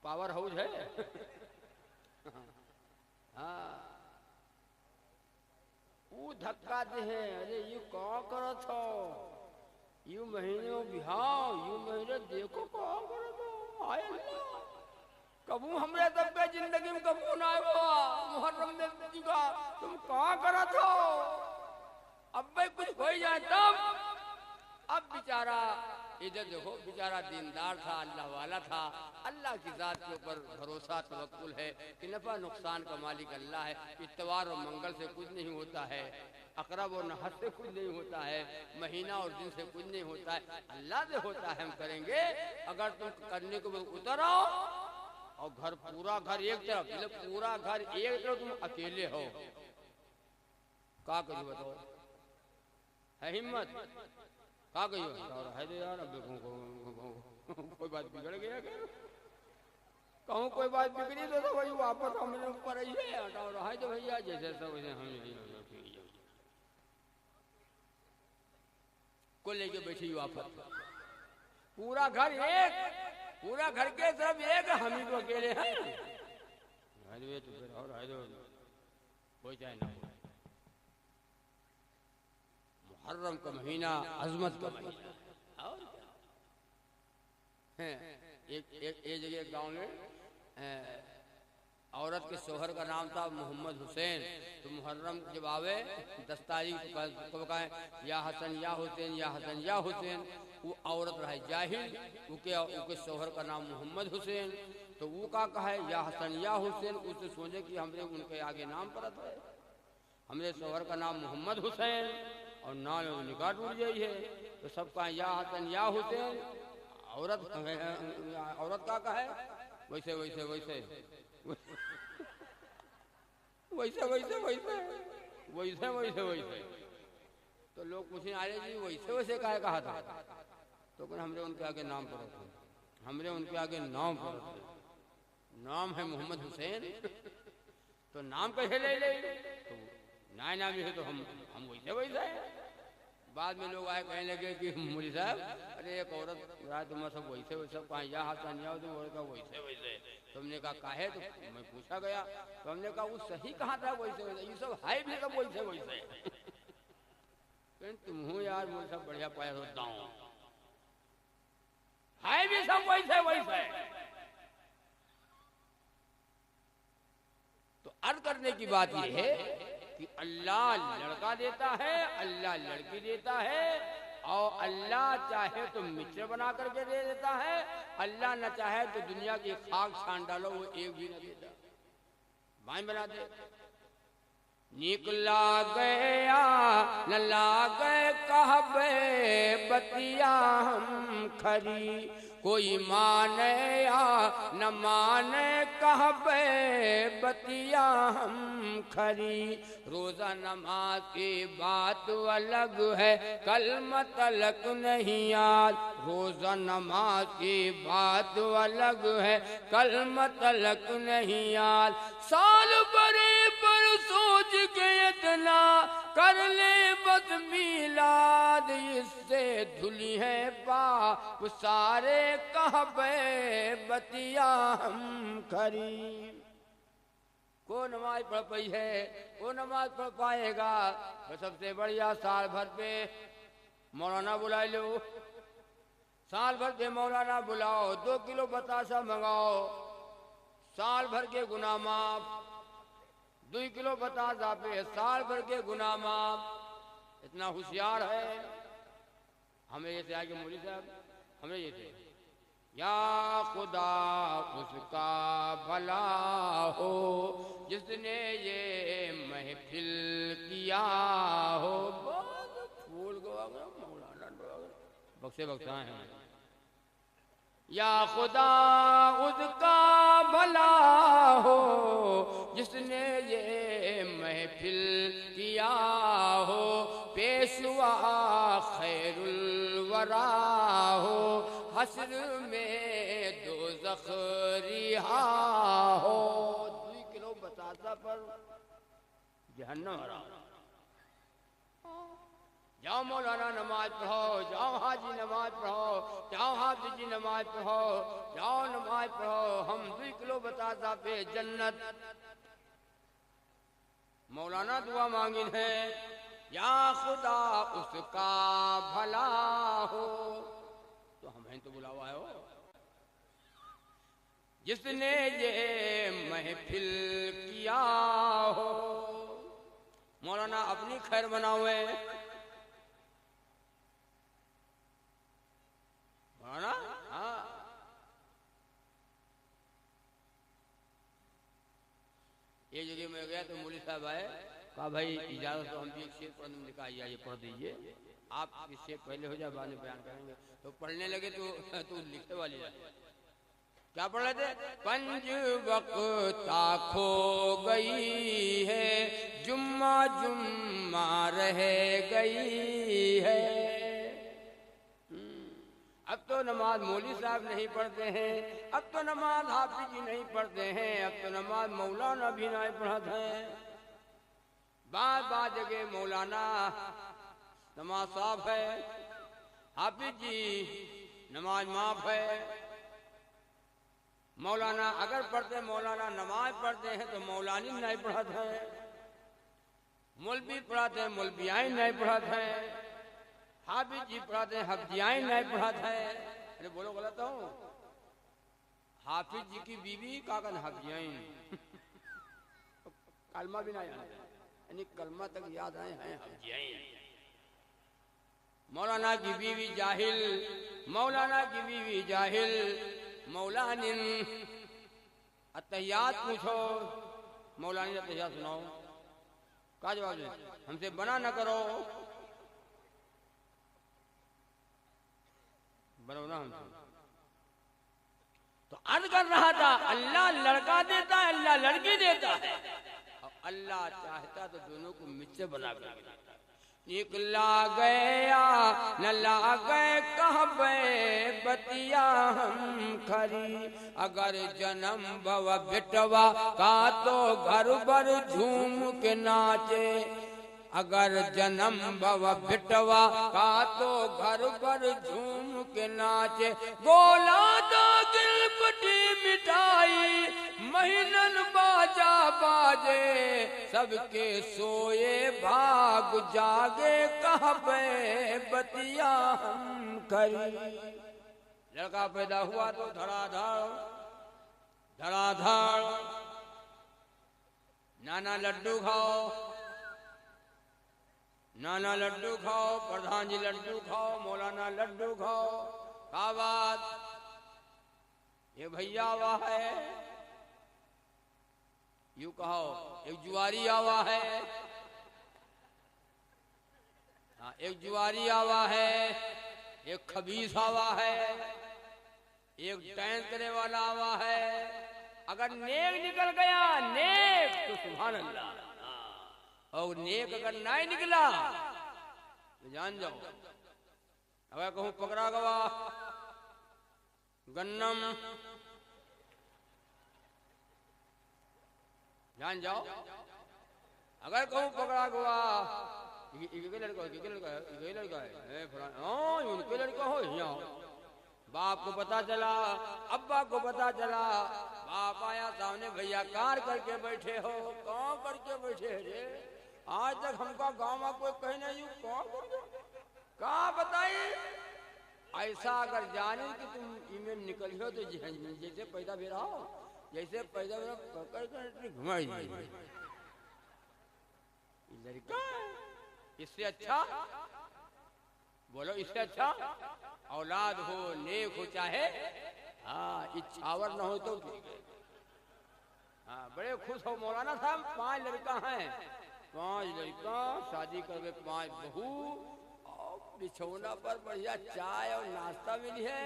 پاور ہاؤس ہے ہاں وہ دھکا دے ہیں. ارے یہ کیا کرت ہو، یوں مہینے میں بہاؤ، یوں مہینے دیکھو کیا کرت ہو. آئے اللہ کبھی ہمارے دبے زندگی میں کبھی نہ ہوا محرم میں دیکھا تم کیا کرت ہو. اب بھائی کچھ ہو جائے تب. اب بیچارہ ادھر دیکھو، بیچارہ دیندار تھا، اللہ والا تھا، اللہ کی ذات کے اوپر بھروسہ توکل ہے کہ نفع نقصان کا مالک اللہ ہے. اتوار اور منگل سے کچھ نہیں ہوتا ہے، اقرب اور نحس سے کچھ نہیں ہوتا ہے، مہینہ اور دن سے کچھ نہیں ہوتا ہے، اللہ سے ہوتا ہے. ہم کریں گے. اگر تم کرنے کو اتر آؤ اور گھر پورا گھر ایک طرف، پورا گھر ایک طرف، تم اکیلے ہو، کیا کریے بتاؤ؟ ہے ہمت؟ کہا گئی ہے تو یار اب کوئی بات بگڑ گیا، کہوں کوئی بات بگڑی تو وہی واپس ہم نے اوپر ہی ہے ہٹا رہا ہے. تو بھیا جیسے سب ہم کو لے کے بیٹھی واپس. پورا گھر ایک، پورا گھر کے طرف ایک، ہم ہی تو اکیلے ہیں. کوئی چاہے نہ ہو. محرم کا مہینہ عظمت کا مہینہ. اور ایک جگہ گاؤں میں عورت کے شوہر کا نام تھا محمد حسین. تو محرم جب آوے 10 تاریخ کو کہیں یا حسن یا حسین، یا حسن یا حسین. وہ عورت رہے جاہل، وہ کے شوہر کا نام محمد حسین. تو وہ کا کہے یا حسن یا حسین. اس سے سوچے کہ ہم نے ان کے آگے نام پڑت ہے، ہمارے شوہر کا نام محمد حسین اور نام نکاح ٹوٹ گئی ہے. تو سب کہیں یا حسن یا حسین. عورت کا کہے ویسے ویسے ویسے ویسے ویسے ویسے ویسے ویسے. تو لوگ پوچھیں آرے جی ویسے ویسے کہا تھا؟ تو کہ ہم نے ان کے آگے نام پڑت ہے، ہم نے ان کے آگے نام پڑت ہے، نام ہے محمد حسین. تو نام کیسے لے لے؟ تو نائے نام ہے تو ہم ویسے ویسے ہیں. بعد میں لوگ آئے کہنے لگے کہ مولوی صاحب ارے ایک عورت رات میں سب ویسے ویسے کہاں یا حسن یا ویسے ویسے. تو ہم نے کہا کاہے؟ تو میں پوچھا گیا تو ہم نے کہا وہ صحیح کہاں تھا ویسے ویسے، یہ سب ہے بھی سب ویسے ویسے. تم ہوں یار وہ سب بڑھیا پایا ہوتا ہوں، ہے بھی سب ویسے ویسے. تو عرض کرنے کی بات یہ ہے کہ اللہ لڑکا دیتا ہے، اللہ لڑکی دیتا ہے، اور اللہ چاہے تو مچھر بنا کر کے دے دیتا ہے، اللہ نہ چاہے تو دنیا کی خاک چھان ڈالو وہ ایک بھی نہ دیتا، بائیں بنا دے. نکلا گیا نہ لاگے کعبے بتیا ہم کھری، کوئی مانے یا نہ مانے کہبے بتیا ہم کھری روزہ نماز کی بات الگ ہے کلمہ تلک نہیں یاد روزہ نماز کی بات الگ ہے کلمہ تلک نہیں یاد سال برے پر سوچ کے اتنا کر لے بس میلاد اس سے دھلی ہے پاپ سارے کعبے بتیا ہم کھری کو نماز پڑھ پئی ہے وہ نماز پڑھ پائے گا تو سب سے بڑھیا سال بھر پہ مولانا بلا لو سال بھر پہ مولانا بلاؤ 2 کلو بتاسا منگاؤ سال بھر کے گناہ معاف 2 کلو بتاسا پہ سال بھر کے گناہ معاف اتنا ہوشیار ہے ہمیں یہ سے آگے مولوی صاحب ہمیں یہ سے یا خدا اس کا بھلا ہو جس نے یہ محفل کیا ہو پھول گوا مولانا بخشے بخشائیں ہیں یا خدا اس کا بھلا ہو جس نے یہ محفل کیا ہو پیشوا خیر الورا ہو حشر میں دوزخ رہا ہو 2 کلو بتاسا پر جہنم حرام جاؤ مولانا نماز پڑھو جاؤ حاجی نماز پڑھو جاؤ حافظ جی نماز پڑھو جاؤ نماز پڑھو ہم 2 کلو بتاسا پہ جنت مولانا دعا مانگی ہے یا خدا اس کا بھلا ہو تو ہمیں تو بلاوا ہے ہو جس نے یہ محفل کیا ہو مولانا اپنی خیر بناوے مولانا ہاں یہ جگہ میں گیا تو مولوی صاحب آئے کہا بھائی اجازت تو ہم بھی ایک شعر پڑھنے میں کہا یہ پڑھ دیجئے آپ اس سے پہلے ہو جائے بعد میں بیان کریں گے تو پڑھنے لگے تو لکھتے والی جائے کیا پڑھ رہے تھے پنج وقت کھو گئی ہے جمعہ جمعہ رہ گئی ہے اب تو نماز مولوی صاحب نہیں پڑھتے ہیں اب تو نماز حافظ جی نہیں پڑھتے ہیں اب تو نماز مولانا بھی نہیں پڑھتے ہیں بعض جگہ مولانا نماز صاف ہے حافظ جی نماز معاف ہے مولانا اگر پڑھتے مولانا نماز پڑھتے ہیں تو مولانی نہیں پڑھتے ہیں مولوی پڑھاتے ہیں مولویائیں نہیں پڑھاتے ہیں حافظ جی پڑھاتے ہیں حفظیائیں نہیں پڑھاتے ہیں ارے بولو غلط ہوں حافظ جی کی بیوی کاغذ حفظیائیں کلمہ بھی نہیں آتا یعنی کلمہ تک یاد آئے ہیں حفظیائیں مولانا کی بیوی جاہل مولانا کی بیوی جاہل مولانن اتحیات پوچھو مولانی اتحیات سناؤ کہا جواب دیں ہم سے بنا نہ کرو بنو نا ہم سے تو عرض کر رہا تھا اللہ لڑکا دیتا ہے اللہ لڑکی دیتا ہے اور اللہ چاہتا تو دونوں کو مجھ سے بنا کر نکلا گیا نہ لاگے کعبے بتیا ہم کھری اگر جنم بوا بٹوا کا تو گھر بھر جھوم کے ناچے اگر جنم بوا بٹوا کا تو گھر بھر جھوم کے ناچے بولا دا گل پٹی مٹائی مہینن باجا باجے سب کے سوئے بھاگ جاگے کعبے بتیا ہم کری لڑکا پیدا ہوا تو دھڑا دھڑ نانا لڈو کھاؤ نانا لڈو کھاؤ پردھان جی لڈو کھاؤ مولانا لڈو کھاؤ کہا بات یہ بھیا آوا ہے یوں کہو ایک جواری آوا ہے ایک جواری آوا ہے ایک خبیث آوا ہے ایک ٹائن کرنے والا ہوا ہے، اگر نیک نکل گیا نیک تو سبحان اللہ، اور نیک اگر نہ نکلا تو جان جاؤ، اگر کہوں پکڑا گوا گنم، جان جاؤ، اگر کہوں پکڑا گوا یہ لڑکا ہو یہاں، باپ کو پتا چلا، ابا کو پتا چلا، باپ آیا سامنے، بھیا کار کر کے بیٹھے ہو، کہاں کر کے بیٹھے رے؟ آج تک ہم کا گاؤں میں کوئی کہیں نہیں، کہاں بتائی؟ ایسا اگر جانے کہ تم ایمیں نکلی ہو تو جیسے پیدا بھی رہا، جیسے پیدا بھی رہا پکڑ کر گھمائی دی لڑکا، اس سے اچھا بولو، اس سے اچھا اولاد ہو، نیک ہو، چاہے اچھاور نہ ہو تو بڑے خوش ہو مولانا صاحب، 5 لڑکا ہیں، 5 لڑکا شادی کر کے 5 بہو، اور بچھونا پر بڑھیا چائے اور ناشتہ ملی ہے،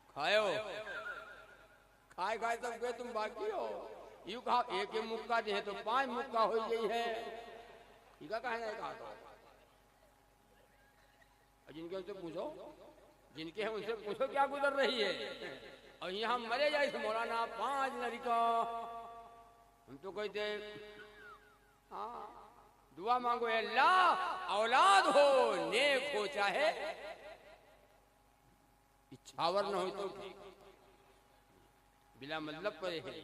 کھائے کھائے تب گئے تم باقی ہو، یوں کہا ایک مکہ دے تو 5 مکہ ہو گئی ہے، یہ کا کہنا ہے؟ کہا تو جن کے ان سے پوچھو، جن کے ہیں ان سے پوچھو کیا گزر رہی ہے، اور یہاں مرے جائے سے مولانا 5 لڑکا، ہم تو کہتے دعا مانگو اے اللہ اولاد ہو، نیک ہو، چاہے اچھاور نہ ہو تو بلا مطلب پر ہے،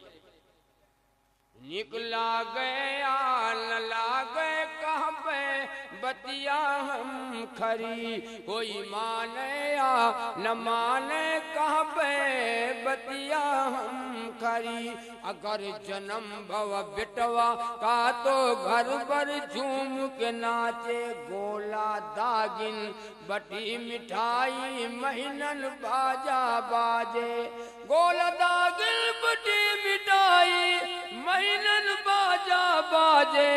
نکلا گیا نہ لاگے کہاں پہ بتیا ہم کھری، کوئی مانے یا نہ مانے کہاں پہ بتیا ہم کھری، اگر جنم بھو بٹوا کا تو گھر پر جھوم کے ناچے، گولا داگن بٹی مٹھائی مہینن باجا باجے، گولا داگن بٹی مٹھائی مہینن باجا باجے،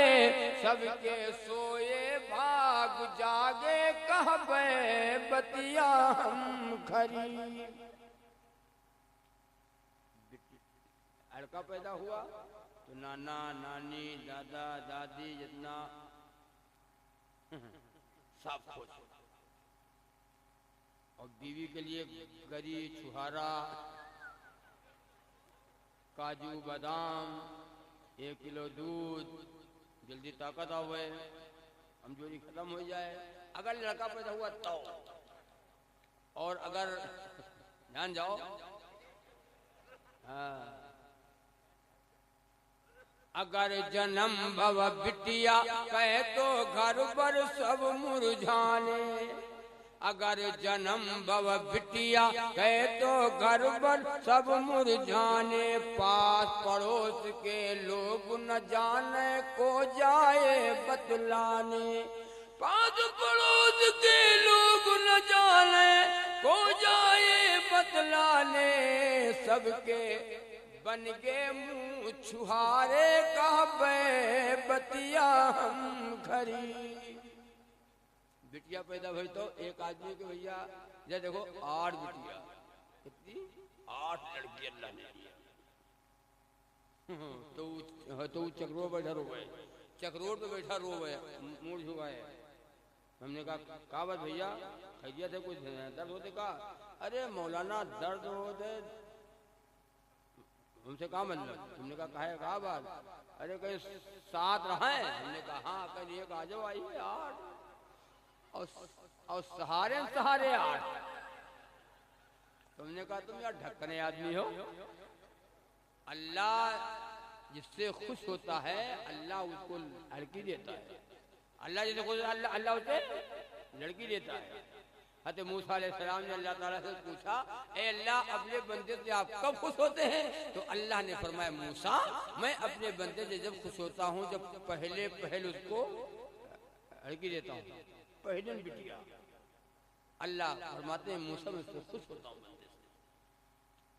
سب کے سوئے بھاگ جاگے کہاں پہ بتیا ہم کھری، لڑکا پیدا ہوا تو نانا نانی دادا دادی جتنا سب خوش، اور بیوی کے لیے گری چھہارا کاجو بادام 1 کلو دودھ، جلدی طاقت آوے، کمزوری ختم ہو جائے، اگر لڑکا پیدا ہوا تو، اور اگر جان جاؤ اگر جنم بھو بٹیا کہے تو گھر پر سب مرجھانے، اگر جنم بھو بٹیا کہے تو گھر پر سب مرجھانے، پاس پڑوس کے لوگ نہ جانے کو جائے بتلانے، پاس پڑوس کے لوگ نہ جانے کو جائے بتلانے، سب کے بن گئے منہ چھہارے کہاں پہ بتیا ہم کھری، بٹیا پیدا ہوئی تو ایک آدمی کے بھیا یہ دیکھو 8 بٹیا، کتنی 8 لڑکی اللہ نے دیا، تو چکروڑ بیٹھا رو گئے، چکروڑ پہ بیٹھا رو گئے، موڑ جھکائے، ہم نے کہا بات بھیا خیریت ہے، کچھ درد ہوتے؟ کہا ارے مولانا درد ہوتے، ہم سے کہا مطلب؟ تم نے کہا بات، ارے کہیں 7 رہا ہے؟ ہم نے کہا ہاں، کہیں ایک آ جاؤ، آئی ہے 8، اور سہارے 8، تم نے کہا تم یار ڈھکنے آدمی ہو، اللہ جس سے خوش ہوتا ہے اللہ اس کو لڑکی دیتا ہے، اللہ جس سے خوش ہوتا ہے اللہ اسے لڑکی دیتا ہے۔ حضرت موسیٰ علیہ السلام نے اللہ تعالیٰ سے پوچھا اے اللہ اپنے بندے سے آپ کب خوش ہوتے ہیں؟ تو اللہ نے فرمایا موسیٰ میں اپنے بندے سے جب خوش ہوتا ہوں جب پہلے اس کو لڑکی دیتا ہوں، پہلے بٹیا۔ اللہ فرماتے ہیں موسیٰ میں اس سے خوش ہوتا ہوں بندے سے۔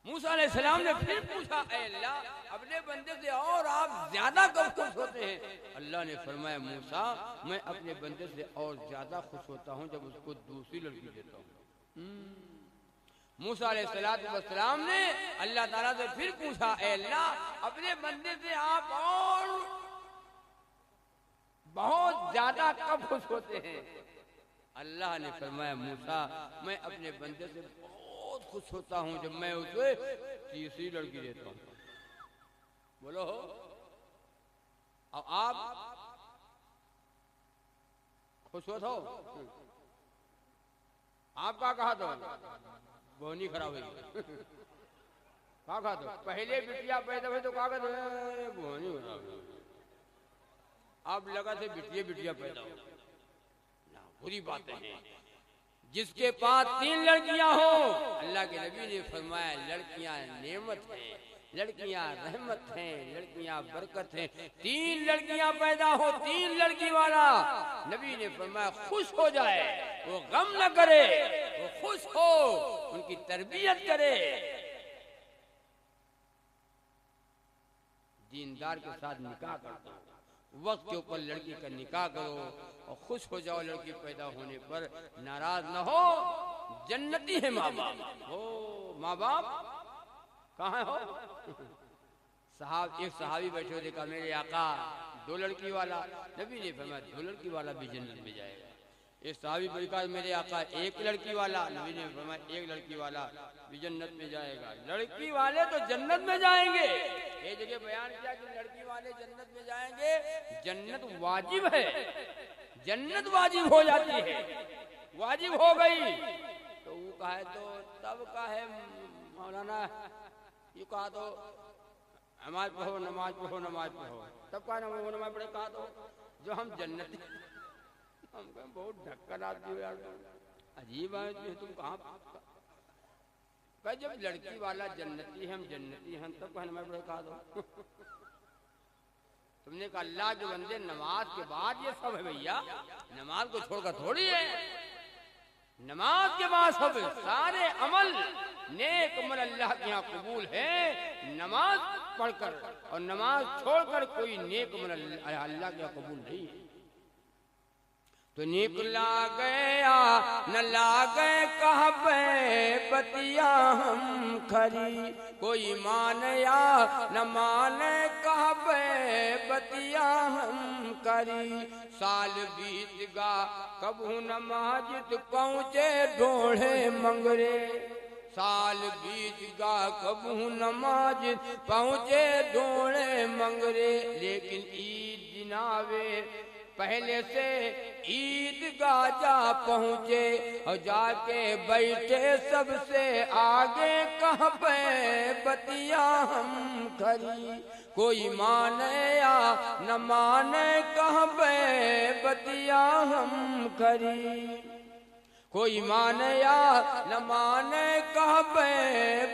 موسیٰ علیہ السلام نے پھر پوچھا اے اللہ اپنے بندے سے اور آپ زیادہ کب خوش ہوتے ہیں؟ اللہ نے فرمایا موسیٰ میں اپنے بندے سے اور زیادہ خوش ہوتا ہوں جب اس کو دوسری لڑکی دیتا ہوں۔ موسیٰ علیہ السلام نے اللہ تعالیٰ سے پھر پوچھا، اے اللہ اپنے بندے سے آپ اور بہت زیادہ کب خوش ہوتے ہیں؟ اللہ نے فرمایا موسیٰ میں اپنے بندے سے بہت خوش ہوتا ہوں جب میں اسے تیسری لڑکی دیتا ہوں۔ بولو اب آپ خوش ہوتا ہو؟ آپ کا کہا تو بہنی خراب ہوئی کہا تو پہلے بٹیا پیدا ہوئے تو کہا تو بہنی خراب ہوئی، اب لگا سے بٹیا پیدا ہو، بری باتیں ہیں۔ جس کے پاس 3 لڑکیاں ہوں، اللہ کے نبی نے فرمایا لڑکیاں نعمت ہیں، لڑکیاں رحمت ہیں، لڑکیاں برکت ہیں۔ 3 لڑکیاں پیدا ہو، 3 لڑکی والا، نبی نے فرمایا خوش ہو جائے، وہ غم نہ کرے، وہ خوش ہو، ان کی تربیت کرے۔ دیندار کے ساتھ نکاح کرتا ہوں، وقت کے اوپر لڑکی کا نکاح کرو اور خوش ہو جاؤ لڑکی پیدا ہونے پر، ناراض نہ ہو۔ جنتی ہے ماں باپ، ہو ماں باپ کہاں ہو؟ ایک صحابی بیٹھے ہوئے، کہا میرے آقا 2 لڑکی والا، نبی نے فرمایا 2 لڑکی والا بھی جنت میں جائے گا۔ ایک صحابی بیٹھا میرے آقا 1 لڑکی والا، نبی نے فرمایا 1 لڑکی والا بھی جنت میں جائے گا۔ لڑکی والے تو جنت میں جائیں گے، ایک جگہ بیان کیا کہ لڑکی والے جنت میں جائیں گے، جنت واجب ہے، جنت واجب ہو جاتی ہے، واجب ہو گئی تو وہ کہا ہے تو تب کا ہے مولانا، یہ کہا تو نماز پڑھو نماز پڑھو نماز پڑھو، تب کہا وہ نماز پڑھے، کہا تو جو ہم جنتی، ہم کہیں بہت ڈھکن آتی ہو یار، عجیب ہے تم کہاں؟ کہ جب لڑکی والا جنتی ہے ہم جنتی ہیں تب کہا نماز پڑھے، کہا تو تم نے کہا اللہ کے بندے نماز کے بعد یہ سب ہے بھیا، نماز کو چھوڑ کر تھوڑی ہے، نماز کے بعد سب سارے عمل نیک عمل اللہ کے یہاں قبول ہے، نماز پڑھ کر اور نماز چھوڑ کر کوئی نیک عمل اللہ کے یہاں قبول نہیں ہے۔ تو نکلا گیا نہ لاگے کعبے بتیا ہم کھری، کوئی مانیا نہ مانے کعبے بتیا ہم کری، سال بیت گا کبھو نماز پہنچے ڈھوڑے منگرے، سال بیت گا کبھو نماز پہنچے ڈھوڑے منگرے، لیکن عید جنابے پہلے سے عید گاہ جا پہنچے اور جا کے بیٹھے سب سے آگے کعبے بتیا ہم کھری، کوئی مانے یا نہ مانے کعبے بتیا ہم کھری، کوئی مانے یا نہ مانے کعبے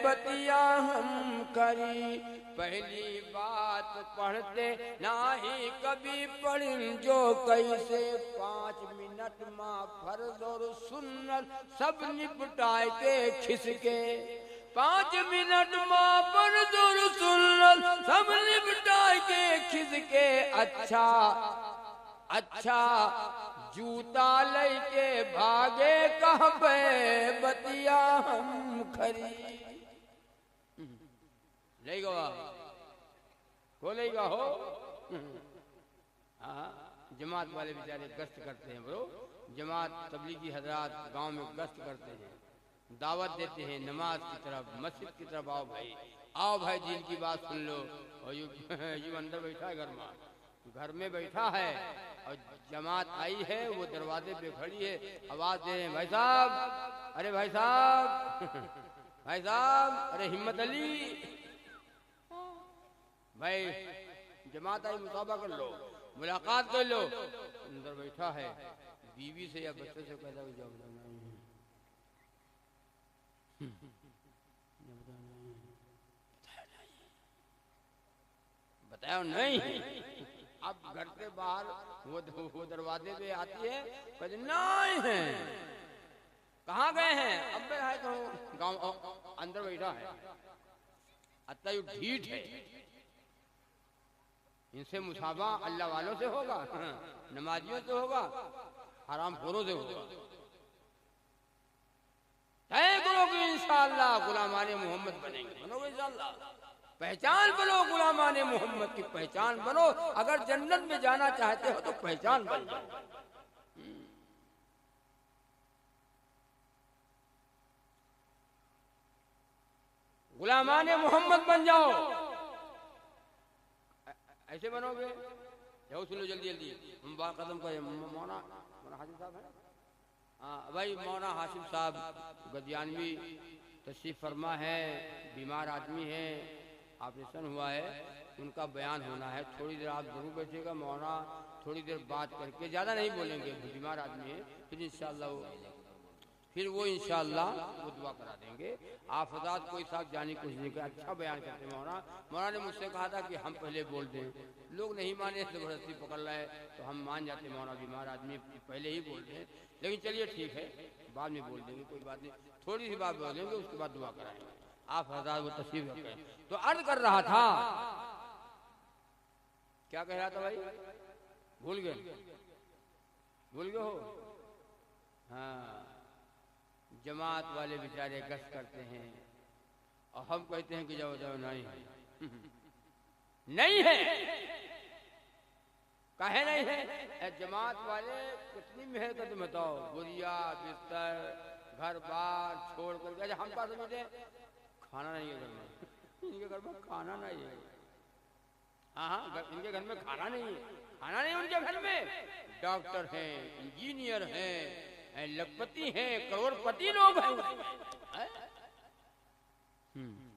بتیا ہم کری، پہلی بات پڑھتے نہ ہی کبھی پڑھیں جو کیسے، 5 منٹ ماں فرض اور سنت سب نپٹائے کے کھسکے، 5 منٹ ماں فرض اور سنت سب نپٹائے کے کھسکے، اچھا جوتا لے کے بھاگے کعبے بتیا ہم کھری، لے گا وہ لے گا ہو، ہاں جماعت والے بیچارے گشت کرتے ہیں برو، جماعت تبلیغی حضرات گاؤں میں گشت کرتے ہیں، دعوت دیتے ہیں نماز کی طرف، مسجد کی طرف، آؤ بھائی جن کی بات سن لو، اور یوں اندر بیٹھا ہے گھر میں بیٹھا ہے اور جماعت آئی ہے، وہ دروازے پہ کھڑی ہے، آواز دے رہے ہیں بھائی صاحب، ارے بھائی صاحب، بھائی صاحب، ارے ہمت علی، بھائی جماعت آئی مصابہ کر لو، ملاقات کر لو، اندر بیٹھا ہے، بیوی سے یا بچوں سے پیدا ہو جاؤ، بتایا نہیں، اب گھر سے باہر وہ دروازے پہ آتی ہے، کہتے نہیں ہیں، کہاں گئے ہیں؟ اب میں ہے تو گاؤں اندر بیٹھا ہے، اتنا یہ ڈھیٹ ہے، ان سے مصابہ اللہ والوں سے ہوگا، نمازیوں سے ہوگا، حرام خوروں سے ہوگا، طے کرو کہ ان انشاءاللہ غلامان محمد بنیں گے. بنو انشاءاللہ. پہچان بنو، غلامان محمد کی پہچان بنو. اگر جنت میں جانا چاہتے ہو تو پہچان بن جاؤ. غلامان محمد بن جاؤ. ایسے بنو گے. جاؤ سنو جلدی جلدی ہم بات ختم کریں. مولانا ہاشم صاحب ہیں. ہاں بھائی مولانا ہاشم صاحب گدیانوی تشریف فرما ہے. بیمار آدمی ہے، آپریشن ہوا ہے، ان کا بیان ہونا ہے. تھوڑی دیر آپ ضرور بیٹھے گا. مولانا تھوڑی دیر بات کر کے، زیادہ نہیں بولیں گے، بیمار آدمی ہے. پھر وہ انشاءاللہ وہ دعا کرا دیں گے. آپ حضرات کوئی صاحب جانے کی کوشش نہیں کرے. اچھا بیان کرتے ہیں مولانا. مولانا نے مجھ سے کہا تھا کہ ہم پہلے بول دیں. لوگ نہیں مانے، زبردستی پکڑ رہے تو ہم مان جاتے. مولانا بیمار آدمی پہلے ہی بول دیں. لیکن چلیے ٹھیک ہے، بعد میں بول دیں گے، کوئی بات نہیں. تھوڑی سی بات بول دیں گے، اس کے بعد دعا کرائیں گے. آپ حضرات وہ تشریف رکھیں. تو عرض کر رہا تھا، کیا کہہ رہا تھا بھائی؟ بھول گئے ہو؟ ہاں، جماعت والے بیچارے گشت کرتے ہیں اور ہم کہتے ہیں کہ جاؤ جاؤ. نہیں ہے کہے نہیں ہے. جماعت والے کتنی محنت بتاؤ. بوریا بستر گھر بار چھوڑ کر کے. ہم کا سمجھتے ہیں کھانا نہیں ہے گھر میں. ان کے گھر میں کھانا نہیں ہے. ہاں ان کے گھر میں کھانا نہیں ہے. کھانا نہیں ان کے گھر میں. ڈاکٹر ہیں، انجینئر ہیں، لکھپتی ہیں، کروڑ پتی لوگ ہیں.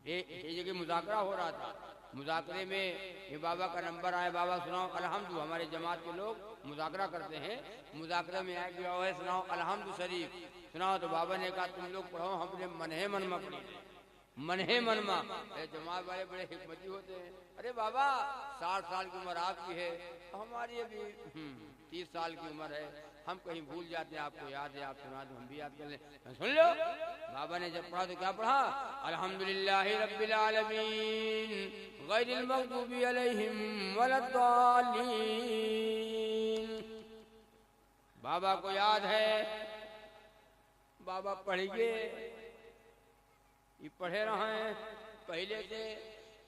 ایک جگہ مذاکرہ ہو رہا تھا. مذاکرے میں یہ بابا کا نمبر آیا. بابا سناؤ الحمد. ہمارے جماعت کے لوگ مذاکرہ کرتے ہیں. مذاکرہ میں آیا کہ بابا سناؤ الحمد شریف سناؤ. تو بابا نے کہا تم لوگ پڑھو، ہم نے منہ منما پڑھی. منہ منما. جماعت والے بڑے حکمتی ہوتے ہیں. ارے بابا 60 سال کی عمر آپ کی ہے، ہماری ابھی 30 سال کی عمر ہے. ہم کہیں بھول جاتے ہیں، آپ کو یاد ہے، آپ سنا دو ہم بھی یاد کر لیں. سن لو. بابا نے جب پڑھا تو کیا پڑھا؟ الحمدللہ رب العالمین غیر المغضوب علیہم ولا الضالین. بابا کو یاد ہے. بابا پڑھیے، یہ پڑھے رہے ہیں پہلے سے.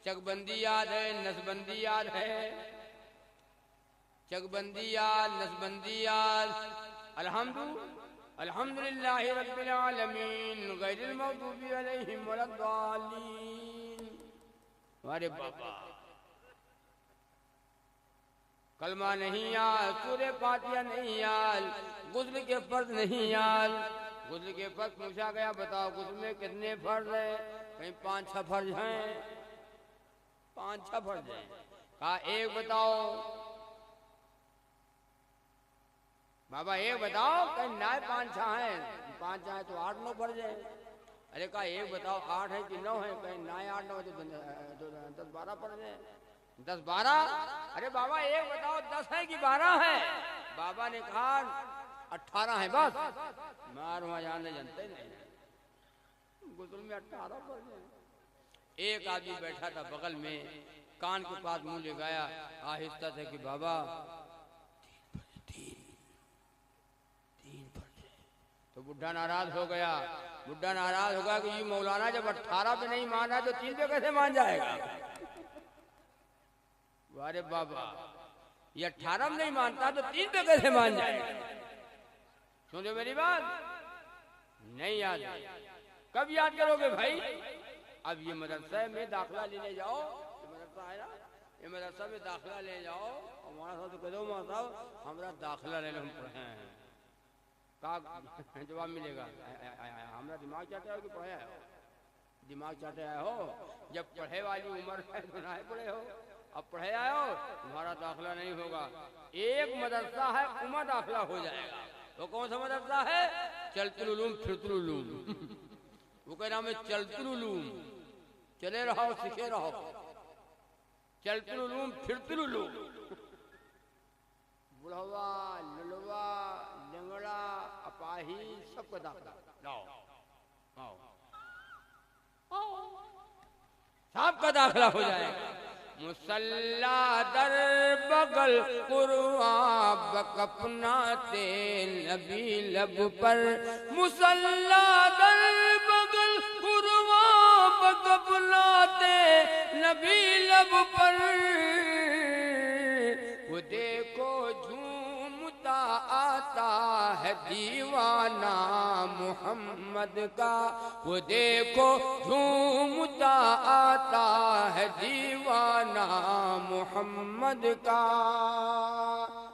چک بندی یاد ہے، نسبندی یاد ہے. چک بندی یاد، نسبندی یاد. الحمدللہ رب العالمین غیر المغضوب علیہم ولا الضالین. ہمارے بابا کلمہ نہیں یاد، سورہ فاتحہ نہیں یاد، غسل کے فرض نہیں یاد. غسل کے فرض پوچھا گیا بتاؤ غسل میں کتنے فرض ہیں؟ کہیں 5-6 فرض ہیں. 5-6 فرض ہیں. کہا ایک بتاؤ. بابا ایک بتاؤ. کہیں نائے 5-6 ہیں. 5 ہیں تو 8-9 فرض ہیں. ارے کہا ایک بتاؤ 8 ہے کہ 9 ہے؟ کہیں نائے 8-9 تو 10-12 فرض ہیں. 10-12. ارے بابا ایک بتاؤ 10 ہے کہ 12 ہے؟ بابا نے کہا 18 ہیں بس. مار وہاں جانے جانتے نہیں. غسل میں 18 فرض ہیں. ایک آدمی بیٹھا تھا بغل میں، کان کے پاس منہ لگایا آہستہ سے کہ بابا 3 فرض ہیں. تو بڈھا ناراض ہو گیا. بڈھا ناراض ہو گیا کہ یہ مولانا جب 18 پہ نہیں مان رہا تو 3 پہ کیسے مان جائے گا؟ ارے بابا یہ 18 میں نہیں مانتا تو 3 پہ کیسے مان جائے گا؟ سنو میری بات. نہیں یاد. کب یاد کرو گے بھائی؟ اب یہ مدرسہ میں داخلہ لینے جاؤ. یہ مدرسہ ہے نا، یہ مدرسہ میں داخلہ لے جاؤ. اور مولانا صاحب تو کہہ دو مولانا صاحب ہمارا داخلہ لے لو، ہم پڑھے ہیں. کہا جواب ملے گا ہمارا دماغ چاہتے ہو کہ پڑھے آئے ہو؟ دماغ چاہتے آئے ہو؟ جب پڑھے والی عمر ہے تو نہ پڑھے ہو. اب پڑھے آئے ہو تمہارا داخلہ نہیں ہوگا. ایک مدرسہ ہے عمر داخلہ ہو جائے گا. وہ کون سا مدرسہ ہے؟ چلت العلوم پھرت العلوم. وہ کہہ رہا میں چلت العلوم، چلے رہو سیکھے رہو. چلت العلوم پھرت العلوم. بڑھوا للوا لنگڑا اپاہی سب کا داخلہ لاؤ. سب کا داخلہ ہو جائے گا. مسلح در بغل قرآن بکپنا تے نبی لب پر. مسلح در بغل قرآن وقف ناتے نبی لب پر، وہ دیکھو جھومتا آتا ہے دیوانہ محمد کا، وہ دیکھو جھومتا آتا ہے دیوانہ محمد کا۔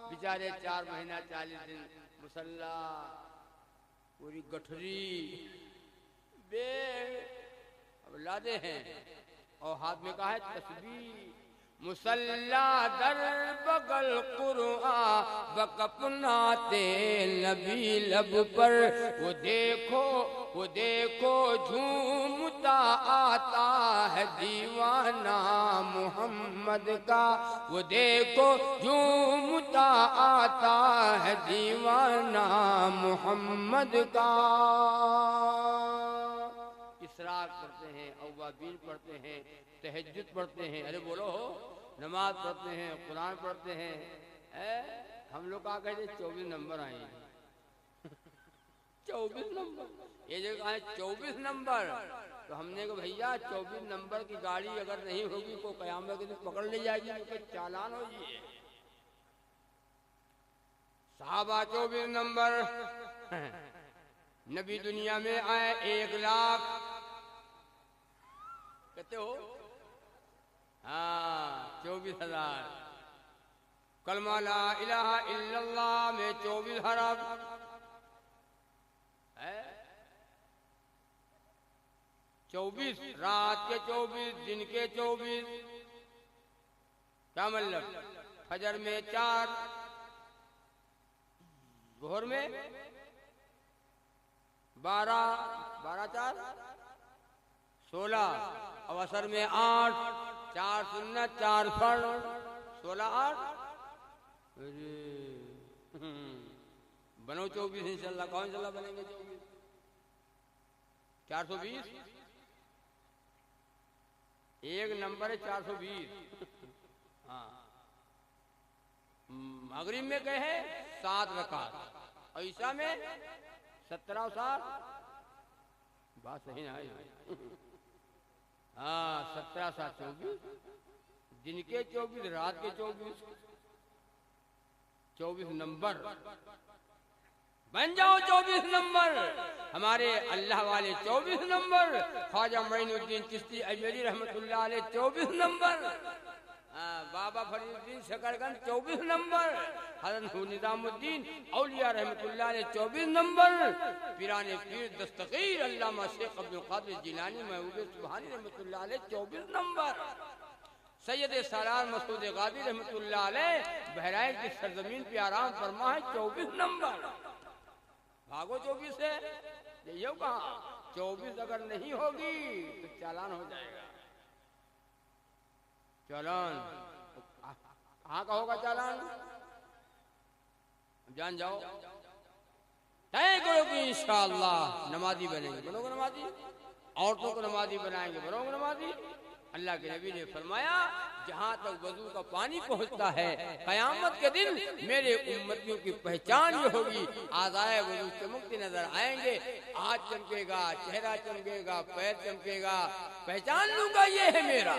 بیچارے 4 مہینہ 40 دن مسلح، پوری گٹھری بے اولادے ہیں، اور ہاتھ میں کہا ہے تسبیح، مسلح در بغل قرآن بکپناتے نبی لب پر، وہ دیکھو جھومتا آتا ہے دیوانہ محمد کا، وہ دیکھو جھومتا آتا ہے دیوانہ محمد کا۔ اسراء پڑھتے ہیں، اوابین پڑھتے ہیں، تہجد پڑھتے ہیں، ارے بولو نماز پڑھتے ہیں، قرآن پڑھتے ہیں۔ ہم لوگ کہا کہتے 24 نمبر آئے ہیں 24 نمبر، یہ جو کہا ہے 24 نمبر، تو ہم نے کہا بھئیہ 24 نمبر کی گاڑی اگر نہیں ہوگی تو قیامت کے دن پکڑ لے جائے گی، تو چالان ہو جائے۔ صحابہ 24 نمبر، نبی دنیا میں آئے 1 لاکھ، کہتے ہو 24,000، کلمہ لا الہ الا اللہ میں 24 حرف ہے، 24 رات کے 24 دن کے 24، کیا مطلب؟ فجر میں 4، ظہر میں 12، 4 16، اور عصر میں 8، 4 سنت 4 فرض، 16 8، بنو 24 انشاءاللہ، کون انشاءاللہ بنیں گے 24؟ 420، ایک نمبر ہے 420۔ ہاں مغرب میں گئے ہیں 7 رکعت، اور عشاء میں 17 و 7، بات صحیح نہ آئی، ہاں 17 7 24، دن کے 24 رات کے 24، 24 نمبر بن جاؤ 24 نمبر، ہمارے اللہ والے 24 نمبر، خواجہ معین الدین چشتی اجمیری رحمت اللہ علیہ 24 نمبر، بابا فرید الدین شکرگن 24 نمبر، حضرت نظام الدین اولیاء رحمت اللہ علیہ 24 نمبر، پیران پیر دستگیر علامہ شیخ عبد القادر جیلانی محبوب سبحانی رحمت اللہ علیہ 24 نمبر، سید سالار مسعود غازی رحمت اللہ علیہ بہرائچ کی سرزمین پہ آرام فرما ہے 24 نمبر۔ بھاگو 24 سے، یہ کہاں 24 اگر نہیں ہوگی تو چالان ہو جائے گا۔ چالان کہاں کا ہوگا چالان؟ جان جاؤ، طے کرو کہ انشاءاللہ نمازی بنیں گے، بنو گے نمازی، عورتوں کو نمازی بنائیں گے، بنو گے نمازی۔ اللہ کے نبی نے فرمایا جہاں تک وضو کا پانی پہنچتا ہے قیامت کے دن میرے امتیوں کی پہچان یہ ہوگی، اعضائے وضو چمکتے نظر آئیں گے، ہاتھ چمکے گا، چہرہ چمکے گا، پیر چمکے گا، پہچان لوں گا یہ ہے میرا،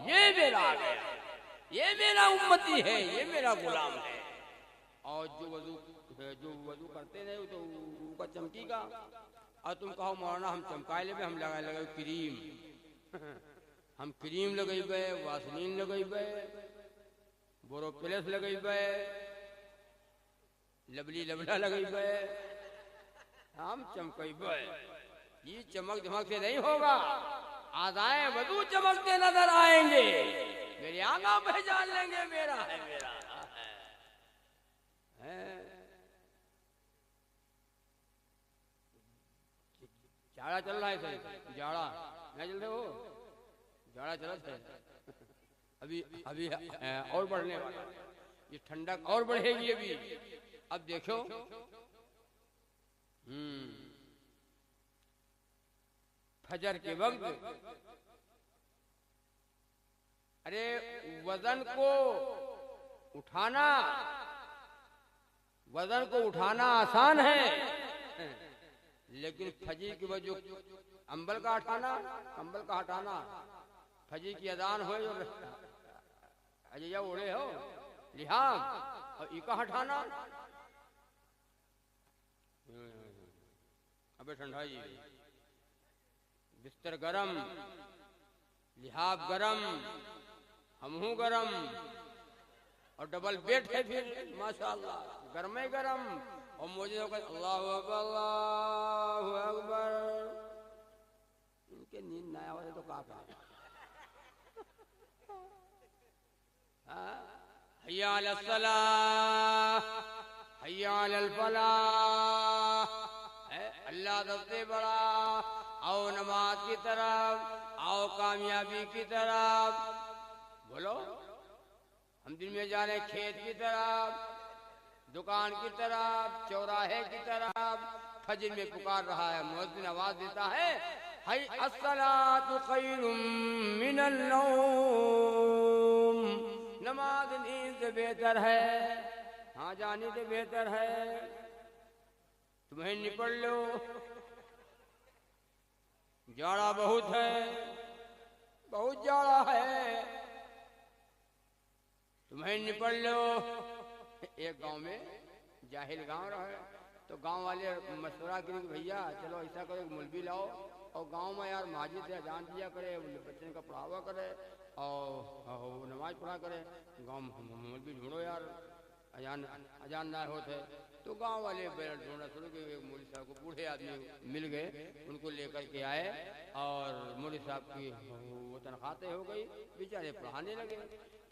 یہ میرا آ گیا، یہ میرا امتی ہے، یہ میرا غلام ہے۔ اور جو وضو کرتے نہیں تو ان کا چمکی گا، اور تم کہو مولانا ہم چمکائے لے ہم لگائے کریم، ہم کریم لگئی بے، واسلین لگئی بے، بورو پلس لگئی بے، لبلی لبلا لگئی بے، ہم چمکئی بے۔ یہ چمک دمک سے نہیں ہوگا، اعضائے وضو چمکتے نظر آئیں گے، میرے آقا پہچان لیں گے میرا ہے، میرا ہے۔ جاڑا چل رہا ہے صحیح، جاڑا نہیں چل رہے ہو، جاڑا چلت ہے ابھی اور بڑھنے والا، یہ ٹھنڈک اور بڑھے گی ابھی۔ اب دیکھو فجر کے وقت، ارے وزن کو اٹھانا آسان ہے، لیکن فجر کے وقت جو امبل کا ہٹانا، کمبل کا ہٹانا، فجر کی اذان ہوئے اور اجیا اڑے ہو لحاظ اور ای کا ہٹانا، ابے ٹھنڈا جی، بستر گرم، لحاظ گرم، ہمہوں گرم، اور ڈبل بیڈ ہے پھر ماشاءاللہ گرم گرم، اور مجھے اللہ اکبر اللہ اکبر، ان کے نیند نہ آئے تو کیا کریں؟ حی علی الصلاۃ حی علی الفلاح، اللہ سب سے بڑا، آؤ نماز کی طرف، آؤ کامیابی کی طرف، بولو ہم دن میں جا رہے ہیں کھیت کی طرف، دکان کی طرف، چوراہے کی طرف، فجر میں پکار رہا ہے، مؤذن آواز دیتا ہے حی الصلاۃ خیر من النوم، نماز نیند سے بہتر ہے، ہاں جانے سے بہتر ہے، تمہیں نپڑ لو، جاڑا بہت ہے، بہت جاڑا ہے، تمہیں نپڑ لو۔ ایک گاؤں میں جاہل گاؤں رہا، تو گاؤں والے مشورہ کریں کہ بھیا چلو ایسا کرو ایک مولوی لاؤ، اور گاؤں میں یار مسجد سے اذان دیا کرے، بچے کا پڑھاوا کرے اور نماز پڑھا کرے، گاؤں میں مولوی ڈھونڈو یار، اذان نہ ہوتے، تو گاؤں والے بیل ڈھونڈنا شروع کہ ایک مولوی صاحب کو بوڑھے آدمی مل گئے، ان کو لے کر کے آئے، اور مولوی صاحب کی وہ تنخواہ ہو گئی، بیچارے پڑھانے لگے،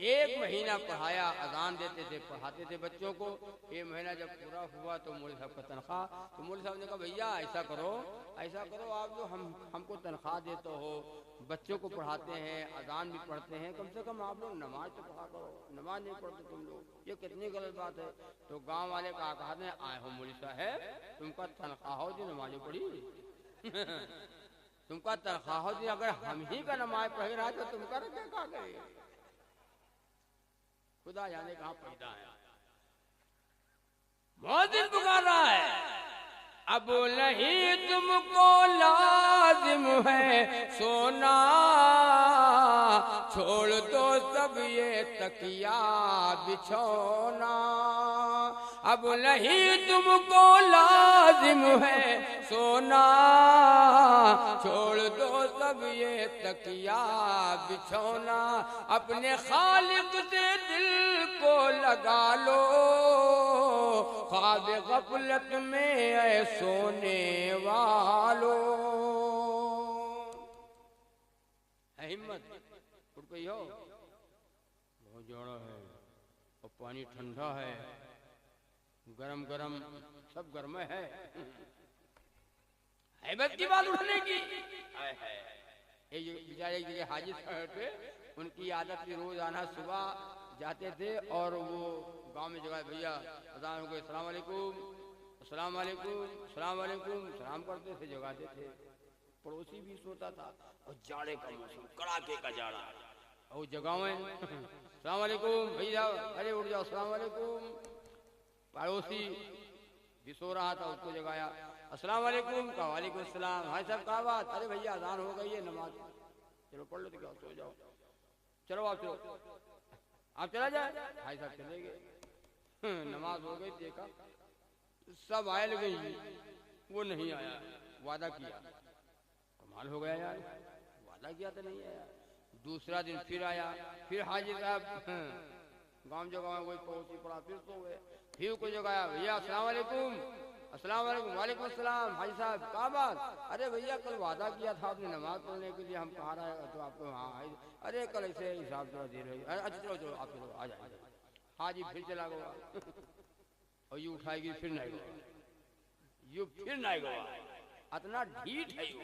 ایک مہینہ پڑھایا، اذان دیتے تھے، پڑھاتے تھے بچوں کو، ایک مہینہ جب پورا ہوا تو مولوی صاحب کا تنخواہ، تو مولوی صاحب نے کہا بھیا ایسا کرو آپ جو ہم کو تنخواہ دیتے ہو، بچوں کو پڑھاتے ہیں، اذان بھی پڑھتے ہیں، کم سے کم آپ لوگ نماز تو پڑھا کرو، نماز نہیں پڑھتے تم لوگ، یہ کتنی غلط بات ہے۔ تو گاؤں والے کہا نے آئے ہو مولوی صاحب، تم کا تنخواہ ہو جو نماز پڑھی، تم کا تنخواہ ہو جو اگر ہم ہی کا نماز پڑھ رہا تو تم کا کیا کہا کرے، خدا جانے کہاں پیدا ہے۔ مؤذن پکار رہا ہے، اب نہیں تم کو لازم ہے سونا، چھوڑ دو سب یہ تکیہ بچھونا، اب نہیں تم کو لازم ہے سونا، چھوڑ دو سب یہ تکیہ بچھونا، اپنے خالق سے دل کو لگا لو، خواب غفلت میں اے سونے والو، ہے ہمت اٹھ گئی ہو، بہت جوڑا ہے اور پانی ٹھنڈا ہے، گرم گرم سب گرم ہے، ہیبت کی بات اٹھنے کی، یہ بیچارے ایک حاجی صاحب تھے، ان کی عادت تھی روز آنا، صبح جاتے تھے اور وہ گاؤں میں جگہ بھیا اذان ہو گئے، السلام علیکم السلام علیکم السلام علیکم، سلام کرتے تھے، جگاتے تھے، پڑوسی بھی سوتا تھا، اور جاڑے کا موسم کڑاکے کا جاڑا، اور جگاویں السلام علیکم بھیا، ارے اٹھ جاؤ السلام علیکم، پڑوسی بھی سو رہا تھا، اس کو جگایا، السلام علیکم، کہا وعلیکم السلام، بھائی صاحب کہا بات، ارے بھیا اذان ہو گئی ہے، نماز چلو پڑھ لو تو کیا سو جاؤ، چلو آپ چلو آپ چلا جائے، بھائی صاحب چلے گئے، نماز ہو گئی، دیکھا سب آئے لگے، وہ نہیں آیا، وعدہ کیا، کمال ہو گیا یار، وعدہ کیا تو نہیں آیا، دوسرا دن پھر آیا، پھر حاجی صاحب گاؤں جگہ کوئی پہنچی پڑا، پھر سو گئے، پھر کوئی جگہ بھیا السلام علیکم السلام علیکم وعلیکم السلام، بھائی صاحب کہا بات، ارے بھیا کل وعدہ کیا تھا آپ نے نماز پڑھنے کے لیے، ہم کہا رہے تو آپ کو ہاں آئے، ارے کل ایسے حساب سے دیر ہوئی، اچھا چلو چلو آپ چلو آ جائیں، حاجی پھر چلا گیا، اور یہ اٹھائے گی پھر نہیں گیا، یہ پھر نہیں گیا، اتنا ڈھیٹ ہے یہ،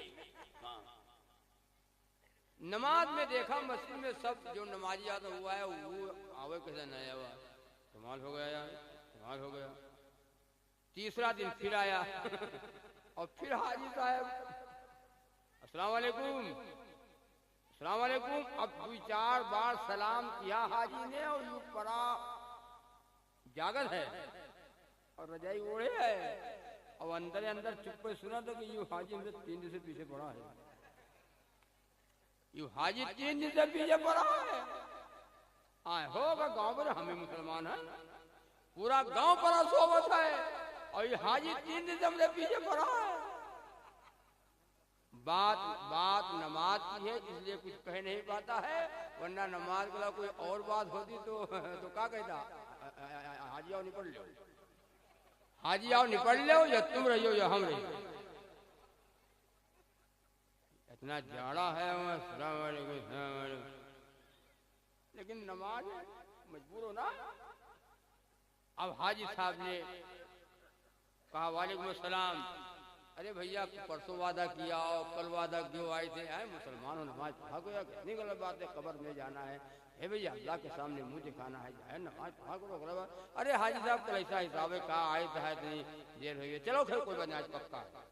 نماز میں دیکھا مسجد میں سب جو نمازی آتا ہوا ہے وہ آوے کیسے نہیں آوا، کمال ہو گیا یار، کمال ہو گیا، تیسرا دن پھر آیا، اور پھر حاجی صاحب السلام علیکم السلام علیکم، اب 2-4 بار سلام کیا حاجی نے، اور یہ پڑا جاگل ہے اور رجائی اوڑے ہے، اور اندر چپے سنا تھا کہ یہ حاجی ہم سے 3 دن سے پیچھے پڑا ہے، یہ حاجی 3 دن سے پیچھے پڑا ہے۔ آئے ہوگا گاؤں پر ہمیں مسلمان ہیں، پورا گاؤں پر صحبت ہے اور یہ حاجی 3 دن سے ہم سے پیچھے پڑا ہے۔ بات نماز کی ہے اس لیے کچھ کہہ نہیں پاتا ہے، ورنہ نماز کے علاوہ کوئی اور بات ہوتی تو کیا کہتا، حاجی آؤ نپٹ لو، حاجی آؤ نپٹ لو، یا تم رہو یا ہم رہو۔ اتنا جاڑا ہے، السلام علیکم السلام علیکم، لیکن نماز مجبور ہونا۔ اب حاجی صاحب نے کہا وعلیکم السلام، ارے بھیا پرسوں وعدہ کیا ہو، کل وعدہ کیوں آئے تھے؟ اے مسلمانوں نماز پڑھا کرو، کتنی غلط بات ہے، قبر میں جانا ہے، اے بھیا اللہ کے سامنے منہ دکھانا ہے، جائے نماز پڑھا کرو، غلط بات۔ ارے حاجی صاحب کل ایسا حساب ہے، کہا آئے تھا اتنی دیر ہوئی ہے، چلو پھر کوئی بات نہیں، آج پکا ہے۔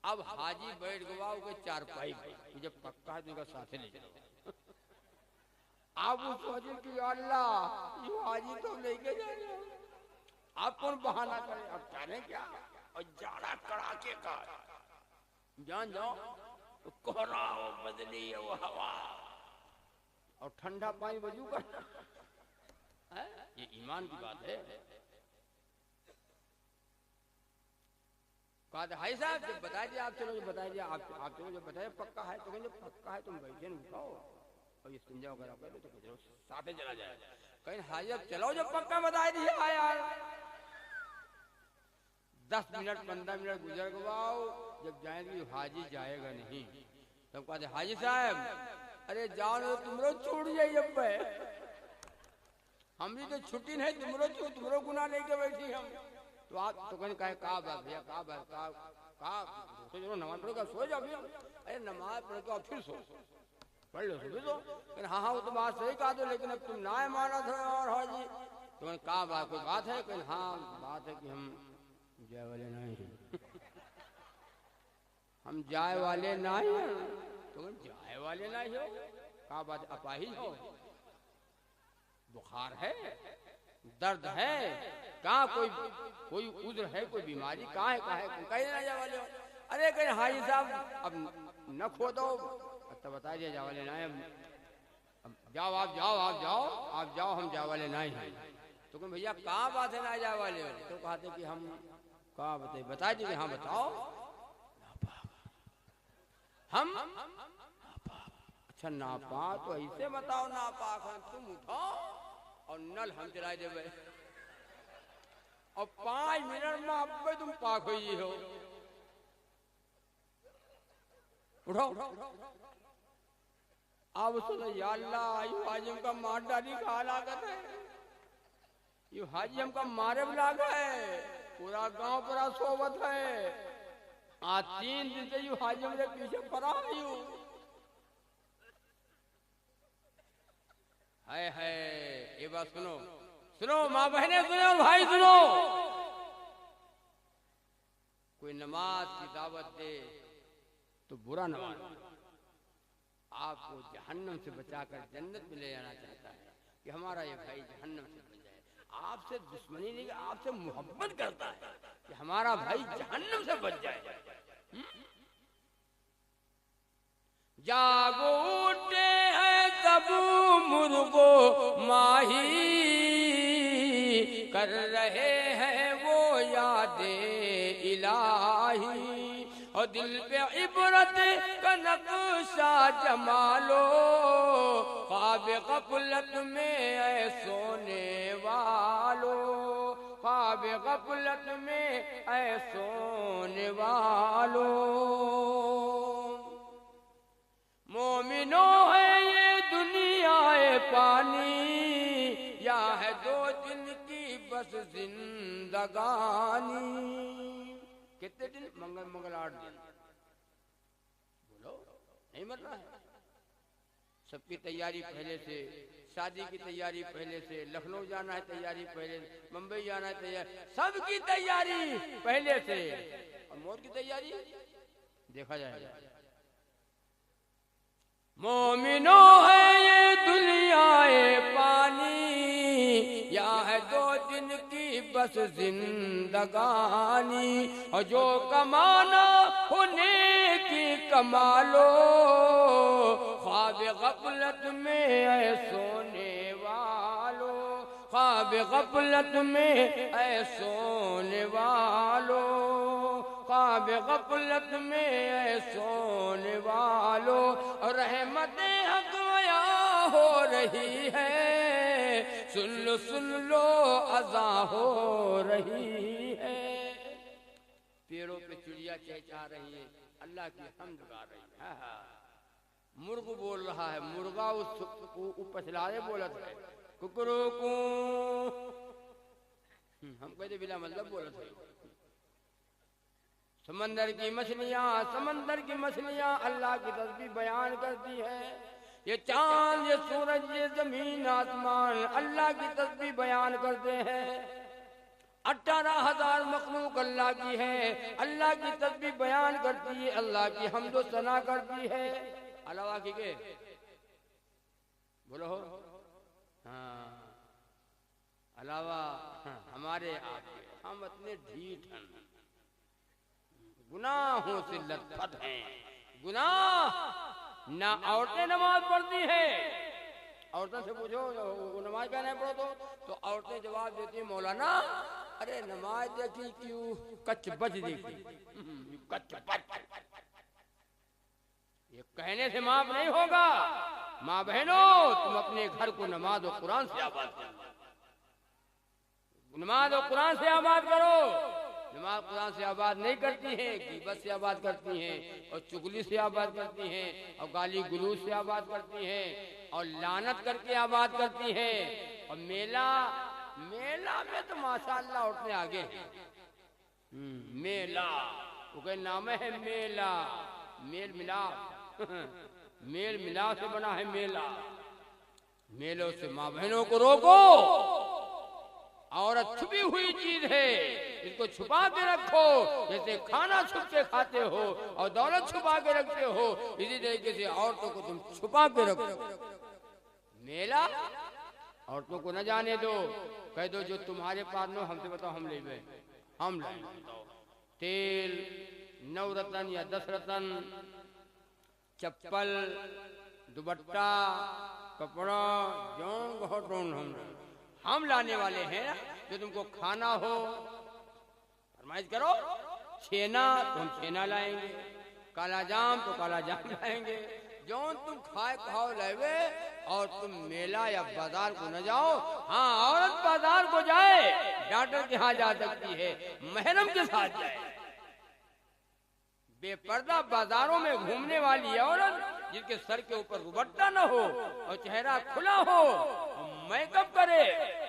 اب حاجی بیٹھ گوا کے چارپائی پہ، جب پکا ہے تو ان کا ساتھ لے جاؤ۔ آپ وہ سوچیں کہ اللہ یہ حاجی تو لے کے جائے، آپ کون بہانہ کرے، اب جانے کیا، اور جاڑا کڑاکے کا جان جاؤ، کوہرا ہو، بدلی ہو، ہوا اور ٹھنڈا پانی وضو کرنا، یہ ایمان کی بات ہے۔ کہا تھا بھائی صاحب جب بتا دیا آپ چلو، جب بتا دیا آپ چلو، جب بتایا پکا ہے تو کہیں جب پکا ہے تم بیٹھے اٹھاؤ اور یہ سنجا وغیرہ کرو تو چلو ساتھ چلا جائے، کہیں حاجی اب چلو جب پکا بتا دیا آیا، 10 منٹ 15 منٹ گزر گواؤ، جب جائیں گے حاجی جائے گا نہیں، تب کہتے حاجی صاحب ارے جاؤ تمرو چھوٹ جائیے، اب ہم بھی تو چھٹی نہیں، تمرو گناہ لے کے بیٹھی ہم، تو آپ تو کہیں کہا بات بھیا، کہا بات کہا سو جاؤ، نماز پڑھو گا سو جاؤ بھیا، ارے نماز پڑھ کے پھر سو پڑھ لو سو بھی سو، ہاں وہ تو بات صحیح کہا دو، لیکن اب تم نہ مانا تھا اور حاجی، تو کہیں کہا بات کوئی بات ہے، کہ ہاں بات ہے کہ ہم جائے والے نہیں ہیں، ہم جائے والے نہیں ہیں، تو جائے والے نہیں ہو، کہا بات اپاہج ہو، بخار ہے، درد ہے، کہاں کوئی عذر ہے، کوئی بیماری کہاں ہے، کہیں نہ جائے والے ہو، ارے کہیں حاجی صاحب اب نہ کھو دو، تب بتا دیا جائے والے نہیں، جاؤ آپ جاؤ ہم جائے والے نہیں ہیں، تو کہ بھیا کہاں بات ہے نہ جائے والے ہو، تو کہتے کہ ہم کہاں بتا دیجیے، ہاں بتاؤ ہم اچھا ناپاک، تو ایسے بتاؤ ناپاک ہیں، تم اٹھاؤ اور نل ہم چلائے دے بھائی، اور 5 منٹ میں اب بھی تم پاک ہوئی ہو، اٹھاؤ آپ سنو، یا اللہ یہ حاجی ہم کا مار ڈالی کا حلاقت ہے، یہ حاجی ہم کا مارے بلاگا ہے، پورا گاؤں پورا صحبت ہے، آج 3 دن سے یہ حاجی ہم سے پیچھے پڑا رہی ہوں، ہے یہ بات سنو ماں بہنیں سنو اور بھائی سنو، کوئی نماز کی دعوت دے تو برا نماز، آپ کو جہنم سے بچا کر جنت میں لے جانا چاہتا ہے کہ ہمارا یہ بھائی جہنم سے بچ جائے، آپ سے دشمنی نہیں، آپ سے محبت کرتا ہے کہ ہمارا بھائی جہنم سے بچ جائے۔ جاگو اٹھے ہیں سب مرغو ماہی، کر رہے ہیں وہ یاد الہی، اور دل پہ عبرت کا نقشہ جمالو، خواب غفلت میں اے سونے والو، خواب غفلت میں اے سونے والو، مومنو ہے یہ دنیا پانی، یا ہے 2 دن کی بس زندگانی، کتنے دن؟ منگل 8 دن، بولو نہیں مر رہا ہے، سب کی تیاری پہلے سے، شادی کی تیاری پہلے سے، لکھنؤ جانا ہے تیاری پہلے سے، ممبئی جانا ہے تیاری، سب کی تیاری پہلے سے، اور موت کی تیاری دیکھا جائے گا۔ مومنو ہے یہ دنیا پانی، یا ہے ہے 2 دن کی بس زندگانی، اور جو کمانا ہونے کی کما لو، خواب غفلت میں اے سونے والو، خواب غفلت میں اے سونے والو، خواب غفلت میں اے سونے والو، رحمت حق عیاں ہو رہی ہے، سن لو عزا ہو رہی ہے۔ پیڑوں پہ چڑیا چہچہا رہی ہے، اللہ کی حمد گا رہی ہے۔ مرغ بول رہا ہے، مرغا اس پچھلارے بولت ہے، ککرو کو، ہم کہتے بلا مطلب بولت ہے۔ سمندر کی مچھلیاں اللہ کی تسبیح بیان کرتی ہے، یہ چاند، یہ سورج، یہ زمین آسمان اللہ کی تسبیح بیان کرتے ہیں۔ 18,000 مخلوق اللہ کی ہے، اللہ کی تسبیح بیان کرتی ہے، اللہ کی حمد و ثنا کرتی ہے۔ علاوہ کی کے بولو، ہاں علاوہ ہمارے آپ کے، ہم اتنے ڈھیٹ ہیں، گناہوں سے لت پت ہیں، گناہ نہ عورتیں نماز پڑھتی ہیں۔ عورتوں سے پوچھو نماز کیا نہیں پڑھو تو عورتیں جواب دیتی ہیں، مولانا ارے نماز دیکھی کیوں، کچ بچ دیکھی، کچ بچ۔ یہ کہنے سے معاف نہیں ہوگا۔ ماں بہنوں، تم اپنے گھر کو نماز و قرآن سے آباد کرو، نماز و قرآن سے آباد کرو۔ نماز قرآن سے آباد نہیں کرتی ہیں، غیبت سے آباد کرتی ہیں، اور چغلی سے آباد کرتی ہیں، اور گالی گلوچ سے آباد کرتی ہیں، اور لعنت کر کے آباد کرتی ہیں۔ اور میلہ میں تو ماشاءاللہ عورتیں آگے ہیں۔ میلہ وہ کہ نام ہے میلہ، میل ملاپ، میل ملاپ سے بنا ہے میلہ۔ میلوں سے ماں بہنوں کو روکو۔ عورت چھپی ہوئی چیز ہے، اس کو چھپا کے رکھو، جیسے کھانا چھپ کے کھاتے ہو اور دولت چھپا کے رکھتے ہو، اسی طریقے سے عورتوں کو تم چھپا کے رکھو۔ میلہ عورتوں کو نہ جانے دو، کہہ دو جو تمہارے پاس نو ہم سے بتاؤ، ہم لے گئے، ہم لائیں گے تیل 9 رتن یا 10 رتن، چپل، دوپٹہ، کپڑا، جون گھٹون ہم لانے والے ہیں۔ جو تم کو کھانا ہو فرمائش کرو، چھینا تو ہم چھینا لائیں گے، کالا جام تو کالا جام لائیں گے، جون تم کھائے کھاؤ لائے۔ اور تم میلہ یا بازار کو نہ جاؤ۔ ہاں عورت بازار کو جائے، ڈاکٹر کے ہاں جا سکتی ہے، محرم کے ساتھ جائے۔ بے پردہ بازاروں میں گھومنے والی عورت جس کے سر کے اوپر دوپٹہ نہ ہو اور چہرہ کھلا ہو، میک اپ کرے،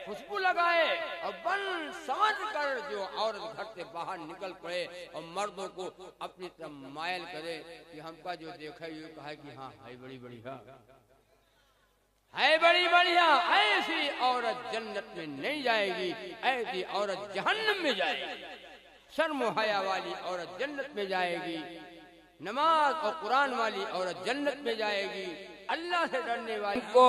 خوشبو لگائے اور بن سمجھ کر جو عورت گھر سے باہر نکل پڑے اور مردوں کو اپنی طرف مائل کرے کہ ہم کا جو دیکھا یہ کہا کہ ہاں ہے بڑی بڑھیا، ہے بڑی بڑھیا، ایسی عورت جنت میں نہیں جائے گی، ایسی عورت جہنم میں جائے گی۔ شرم و حیا والی عورت جنت میں جائے گی، نماز اور قرآن والی عورت جنت میں جائے گی، اللہ سے ڈرنے والی کو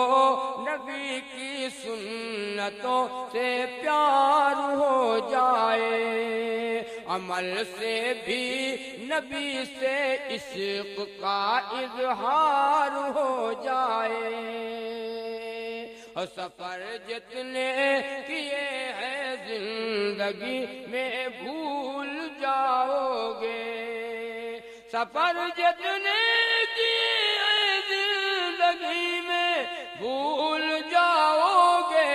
نبی کی سنتوں سے پیار ہو جائے، عمل سے بھی نبی سے عشق کا اظہار ہو جائے، اور سفر جتنے کیے ہیں زندگی میں بھول جاؤ گے، سفر جتنے کیے ہیں زندگی میں بھول جاؤ گے،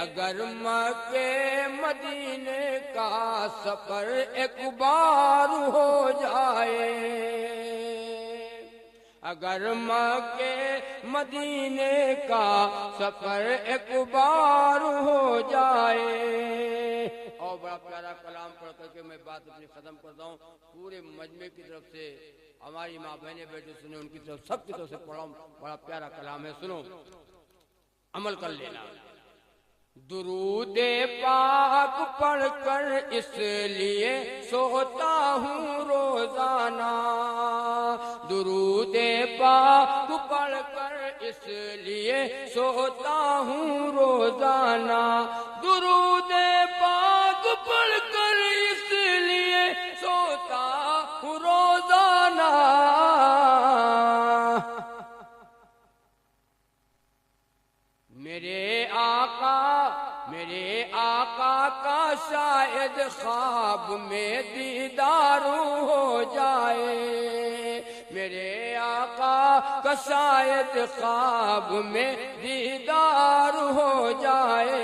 اگر مکے مدینے کا سفر ایک بار ہو جائے، اگر مکے مدینے کا سفر ایک بار ہو جائے۔ اور بڑا پیارا کلام پڑھ کر کے میں بات اپنی ختم کرتا ہوں۔ پورے مجمع کی طرف سے ہماری ماں بہنیں بیٹھے سنیں، ان کی طرف سب کی طرف سے پڑھا، بڑا پیارا کلام ہے، سنو عمل کر لینا۔ درود پاک پڑھ کر اس لیے سوتا ہوں روزانہ، درود پاک پڑھ کر اس لیے سوتا ہوں روزانہ، آقا کا شاید خواب میں دیدار ہو جائے، میرے آقا کا شاید خواب میں دیدار ہو جائے۔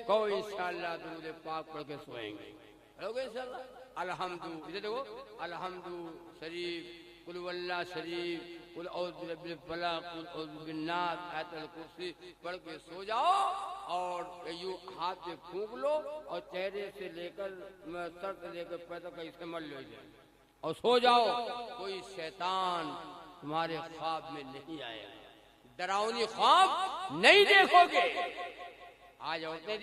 کوئی انشاءاللہ درود پاک پڑھ کے سوئیں گے، پڑھو گے انشاءاللہ؟ الحمدو، ادھر دیکھو، الحمدو شریف، قل واللہ شریف، قل اعوذ برب الفلق، قل اعوذ بالناس، آیت الکرسی پڑھ کے سو جاؤ، اور یوں ہاتھ سے پھونک لو، اور چہرے سے لے کر سر سے لے کر پیر تک اسے مل لو جائے، اور سو جاؤ۔ کوئی شیطان تمہارے خواب میں نہیں آئے گا، ڈراؤنی خواب نہیں دیکھو گے۔ آج عورتیں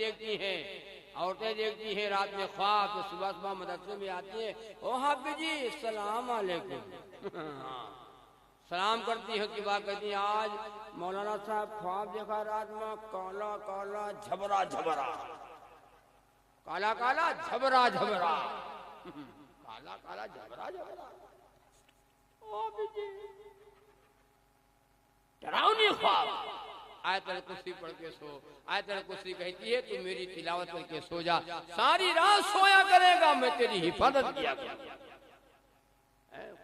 دیکھتی ہیں رات میں خواب، تو صبح صبح مدرسے میں آتی ہیں، او حافظ جی السلام علیکم، سلام کرتی ہیں کی بات کرتی ہیں، آج مولانا صاحب خواب دیکھا رات میں، کالا کالا جھبرا جھبرا، کالا کالا جھبرا جھبرا، کالا کالا جھبرا جھبرا، ڈراؤنی خواب۔ آیت الکرسی پڑھ کے سو، آیت الکرسی کہتی ہے تو میری تلاوت کر کے سو جا، ساری رات سویا کرے گا میں تیری حفاظت کیا کروں گا۔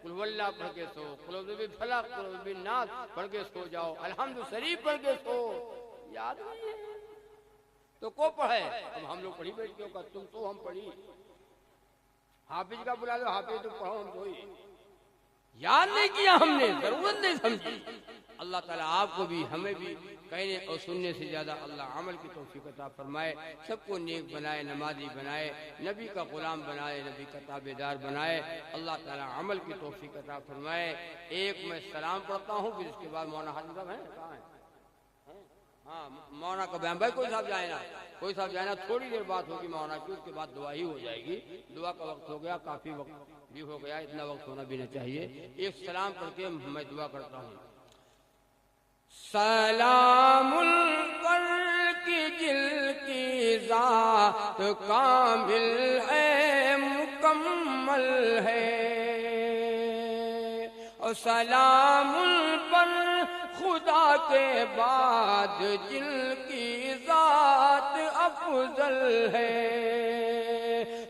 قل واللہ پڑھ کے سو، قل اعوذ بالفلق، قل اعوذ بالناس پڑھ کے سو جاؤ، الحمد شریف پڑھ کے سو۔ یاد نہیں ہے تو کو پڑھے؟ اب ہم لوگ پڑھی بیٹھ کے، تم تو ہم پڑھی، حافظ کا بلا لو، حافظ تو پڑھو، ہم کوئی یاد نہیں کیا، ہم نے ضرورت نہیں سمجھی۔ اللہ تعالیٰ آپ کو بھی ہمیں بھی کہنے اور سننے سے زیادہ اللہ عمل کی توفیق عطا فرمائے، سب کو نیک بنائے، نمازی بنائے، نبی کا غلام بنائے، نبی کا تابعدار بنائے، اللہ تعالیٰ عمل کی توفیق عطا فرمائے۔ ایک میں سلام پڑھتا ہوں، پھر اس کے بعد مولانا حاجی صاحب ہیں، کہاں ہیں؟ ہاں مولانا کا بیان، بھائی کوئی صاحب جائے نا، کوئی صاحب جائے نا، تھوڑی دیر بات ہوگی مولانا کی، اس کے بعد دعا ہی ہو جائے گی، دعا کا وقت ہو گیا، کافی وقت بھی ہو گیا، اتنا وقت ہونا بھی نہ چاہیے۔ ایک سلام پڑھ کے میں دعا کرتا ہوں۔ سلام پر کی جل کی ذات کامل ہے، مکمل ہے، اور سلام پر خدا کے بعد جن کی ذات افضل ہے،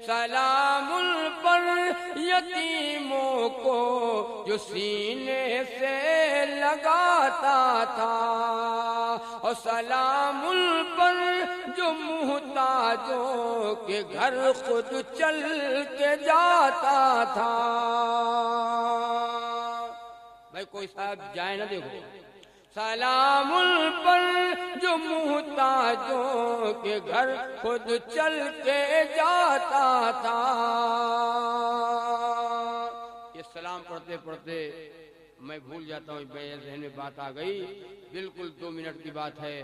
سلام پر یتیموں کو جو سینے سے لگاتا تھا، اور سلام پر جو محتاجوں کے گھر خود چل کے جاتا تھا۔ بھائی کوئی صاحب جائے نہ دیکھو، سلام پر جو محتاجوں کے گھر خود چل کے جاتا تھا۔ یہ سلام پڑھتے پڑھتے میں بھول جاتا ہوں، میرے ذہن میں بات آ گئی، بالکل 2 منٹ کی بات ہے۔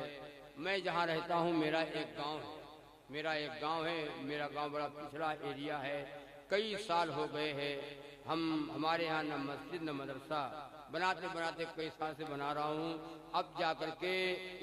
میں جہاں رہتا ہوں میرا ایک گاؤں ہے، میرا گاؤں بڑا پچھڑا ایریا ہے، کئی سال ہو گئے ہیں، ہمارے ہاں نہ مسجد نہ مدرسہ، بناتے بناتے کئی سال سے بنا رہا ہوں، اب جا کر کے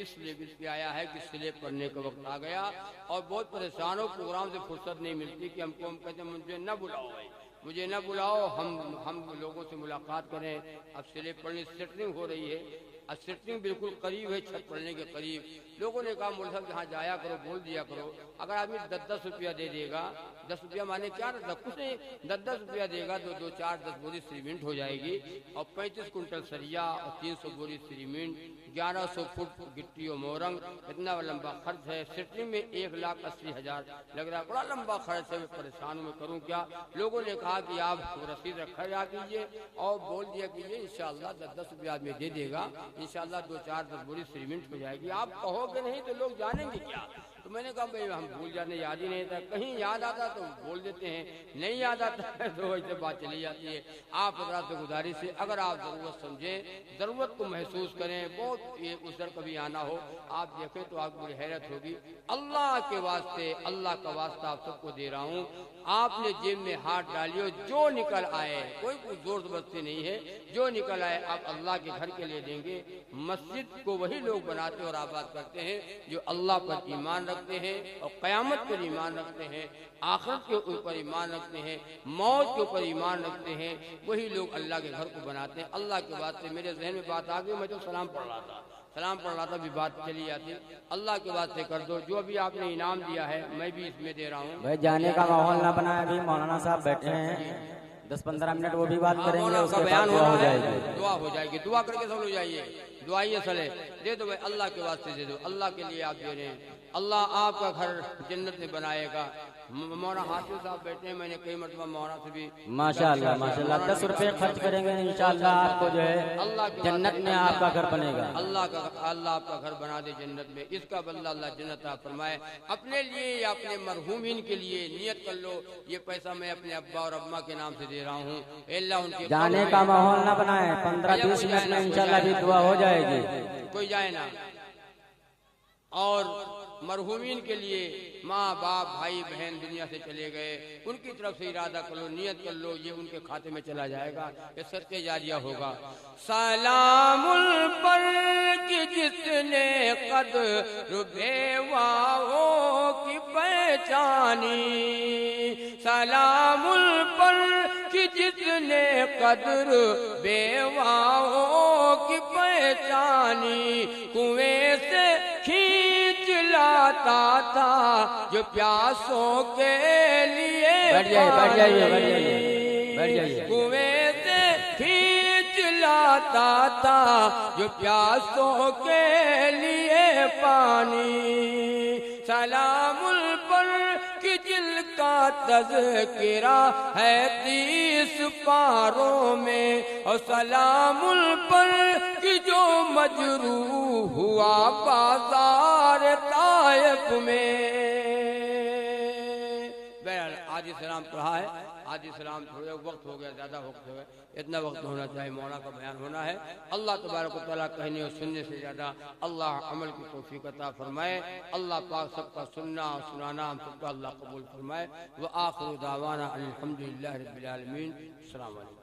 اس لیبل پہ آیا ہے کہ سلے پڑھنے کا وقت آ گیا، اور بہت پریشان ہو، پروگرام سے فرصت نہیں ملتی کہ ہم کہتے ہیں مجھے نہ بلاؤ بھائی، مجھے نہ بلاؤ، ہم لوگوں سے ملاقات کریں۔ اب سلے پڑھنے سیٹنگ ہو رہی ہے، اب سیٹنگ بالکل قریب ہے، چھت پڑھنے کے قریب۔ لوگوں نے کہا مول صاحب جہاں جایا کرو بول دیا کرو، اگر آدمی 10 روپیہ دے دے گا، 10 روپیہ مانے کیا رہتا، کچھ نہیں، 10 روپیہ دے گا تو 2 4 10 بوری سیمنٹ ہو جائے گی، اور 35 کنٹل سریا اور 300 بوری سیمنٹ، 1100 فٹ گٹی اور مورنگ، اتنا لمبا خرچ ہے۔ سیٹنگ میں 1,80,000 لگ رہا ہے، بڑا لمبا خرچ ہے، میں پریشان ہوں، میں کروں کیا؟ لوگوں نے کہا کہ آپ رسید رکھا جا کیجیے اور بول دیا کیجیے، انشاءاللہ 10 روپیہ آدمی دے دے گا، انشاءاللہ 2 4 10 بوری سیمنٹ ہو جائے گی۔ آپ کہو کہ نہیں تو لوگ جانیں گے کیا؟ تو میں نے کہا بھائی ہم بھول جانے، یاد ہی نہیں تھا، کہیں یاد آتا تو بول دیتے ہیں، نہیں یاد آتا ہے تو ایسے بات چلی جاتی ہے۔ آپ حضرات سے گزارش ہے، اگر آپ ضرورت سمجھیں، ضرورت کو محسوس کریں، بہت یہ اسر کبھی آنا ہو، آپ دیکھیں تو آپ کو بڑی حیرت ہوگی۔ اللہ کے واسطے، اللہ کا واسطہ آپ سب کو دے رہا ہوں، آپ نے جیب میں ہاتھ ڈالیو، جو نکل آئے، کوئی زور زبردستی نہیں ہے، جو نکل آئے آپ اللہ کے گھر کے لیے دیں گے۔ مسجد کو وہی لوگ بناتے اور آباد کرتے ہیں جو اللہ پر ایمان رکھتے ہیں اور قیامت پر ایمان رکھتے ہیں، آخرت کے اوپر ایمان رکھتے ہیں، موت کے اوپر ایمان رکھتے ہیں، وہی لوگ اللہ کے گھر کو بناتے ہیں۔ اللہ کے واسطے میرے ذہن میں بات آ گئی، میں تو سلام پڑھ رہا تھا، سلام پڑھ رہا تھا بھی بات چلی آتی. اللہ کے واسطے کر دو جو بھی آپ نے انعام دیا ہے میں بھی اس میں دے رہا ہوں. بھائی جانے کا ماحول نہ بنائے, ابھی مولانا صاحب بیٹھے ہیں 10-15 منٹ وہ بھی بات کریں گے, اس کے بعد دعا ہو جائے گی. دعا ہو جائے گی, دعا کر کے سب ہو جائیے. دعائی اصل ہے, دے دو بھائی اللہ کے واسطے دے دو, اللہ کے لیے آپ دے رہے ہیں. اللہ آپ کا گھر جنت میں بنائے گا. مولانا حافظ صاحب بیٹھے ہیں, میں نے کئی مرتبہ مولانا سے بھی ماشاءاللہ ماشاءاللہ 10 روپے خرچ کریں گے انشاءاللہ آپ کو جو ہے جنت میں آپ کا گھر بنے گا. اللہ آپ کا گھر بنا دے جنت میں. اس کا بدلہ اللہ جنت عطا فرمائے. اپنے لیے یا اپنے مرحومین کے لیے نیت کر لو, یہ پیسہ میں اپنے ابا اور اماں کے نام سے دے رہا ہوں. اے اللہ ان کے جانے کا ماحول نہ بنائے, 15-20 منٹ میں انشاءاللہ بھی دعا ہو جائے گی. کوئی جائے نا. اور مرحومین کے لیے ماں باپ بھائی بہن دنیا سے چلے گئے, ان کی طرف سے ارادہ کر لو, نیت کر لو, یہ ان کے کھاتے میں چلا جائے گا, یہ صدقہ جاریہ ہوگا. سلام پر کی جس نے قدر بیواؤں کی پہچانی, سلام پر کی جس نے قدر بیواؤں کی پہچانی, کنویں سے کھینچ لاتا تھا جو پیاسوں کے لیے کنویں سے کھینچ لاتا تھا جو پیاسوں کے لیے پانی. سلام پر کہ جن کا تذکرہ ہے 30 پاروں میں, اور سلام پر کہ جو مجروح ہوا بازار طائف میں. بہرحال آج سلام پڑھا ہے, آج سلام تھوڑے وقت ہو گیا, زیادہ وقت ہو گیا, اتنا وقت ہونا چاہیے, مولا کا بیان ہونا ہے. اللہ تبارک و تعالیٰ کہنے اور سننے سے زیادہ اللہ عمل کی توفیق عطا فرمائے. اللہ پاک سب کا سننا اور سنانا ہم سب کا اللہ قبول فرمائے. وآخر دعوانا الحمدللہ رب العالمین. السلام علیکم.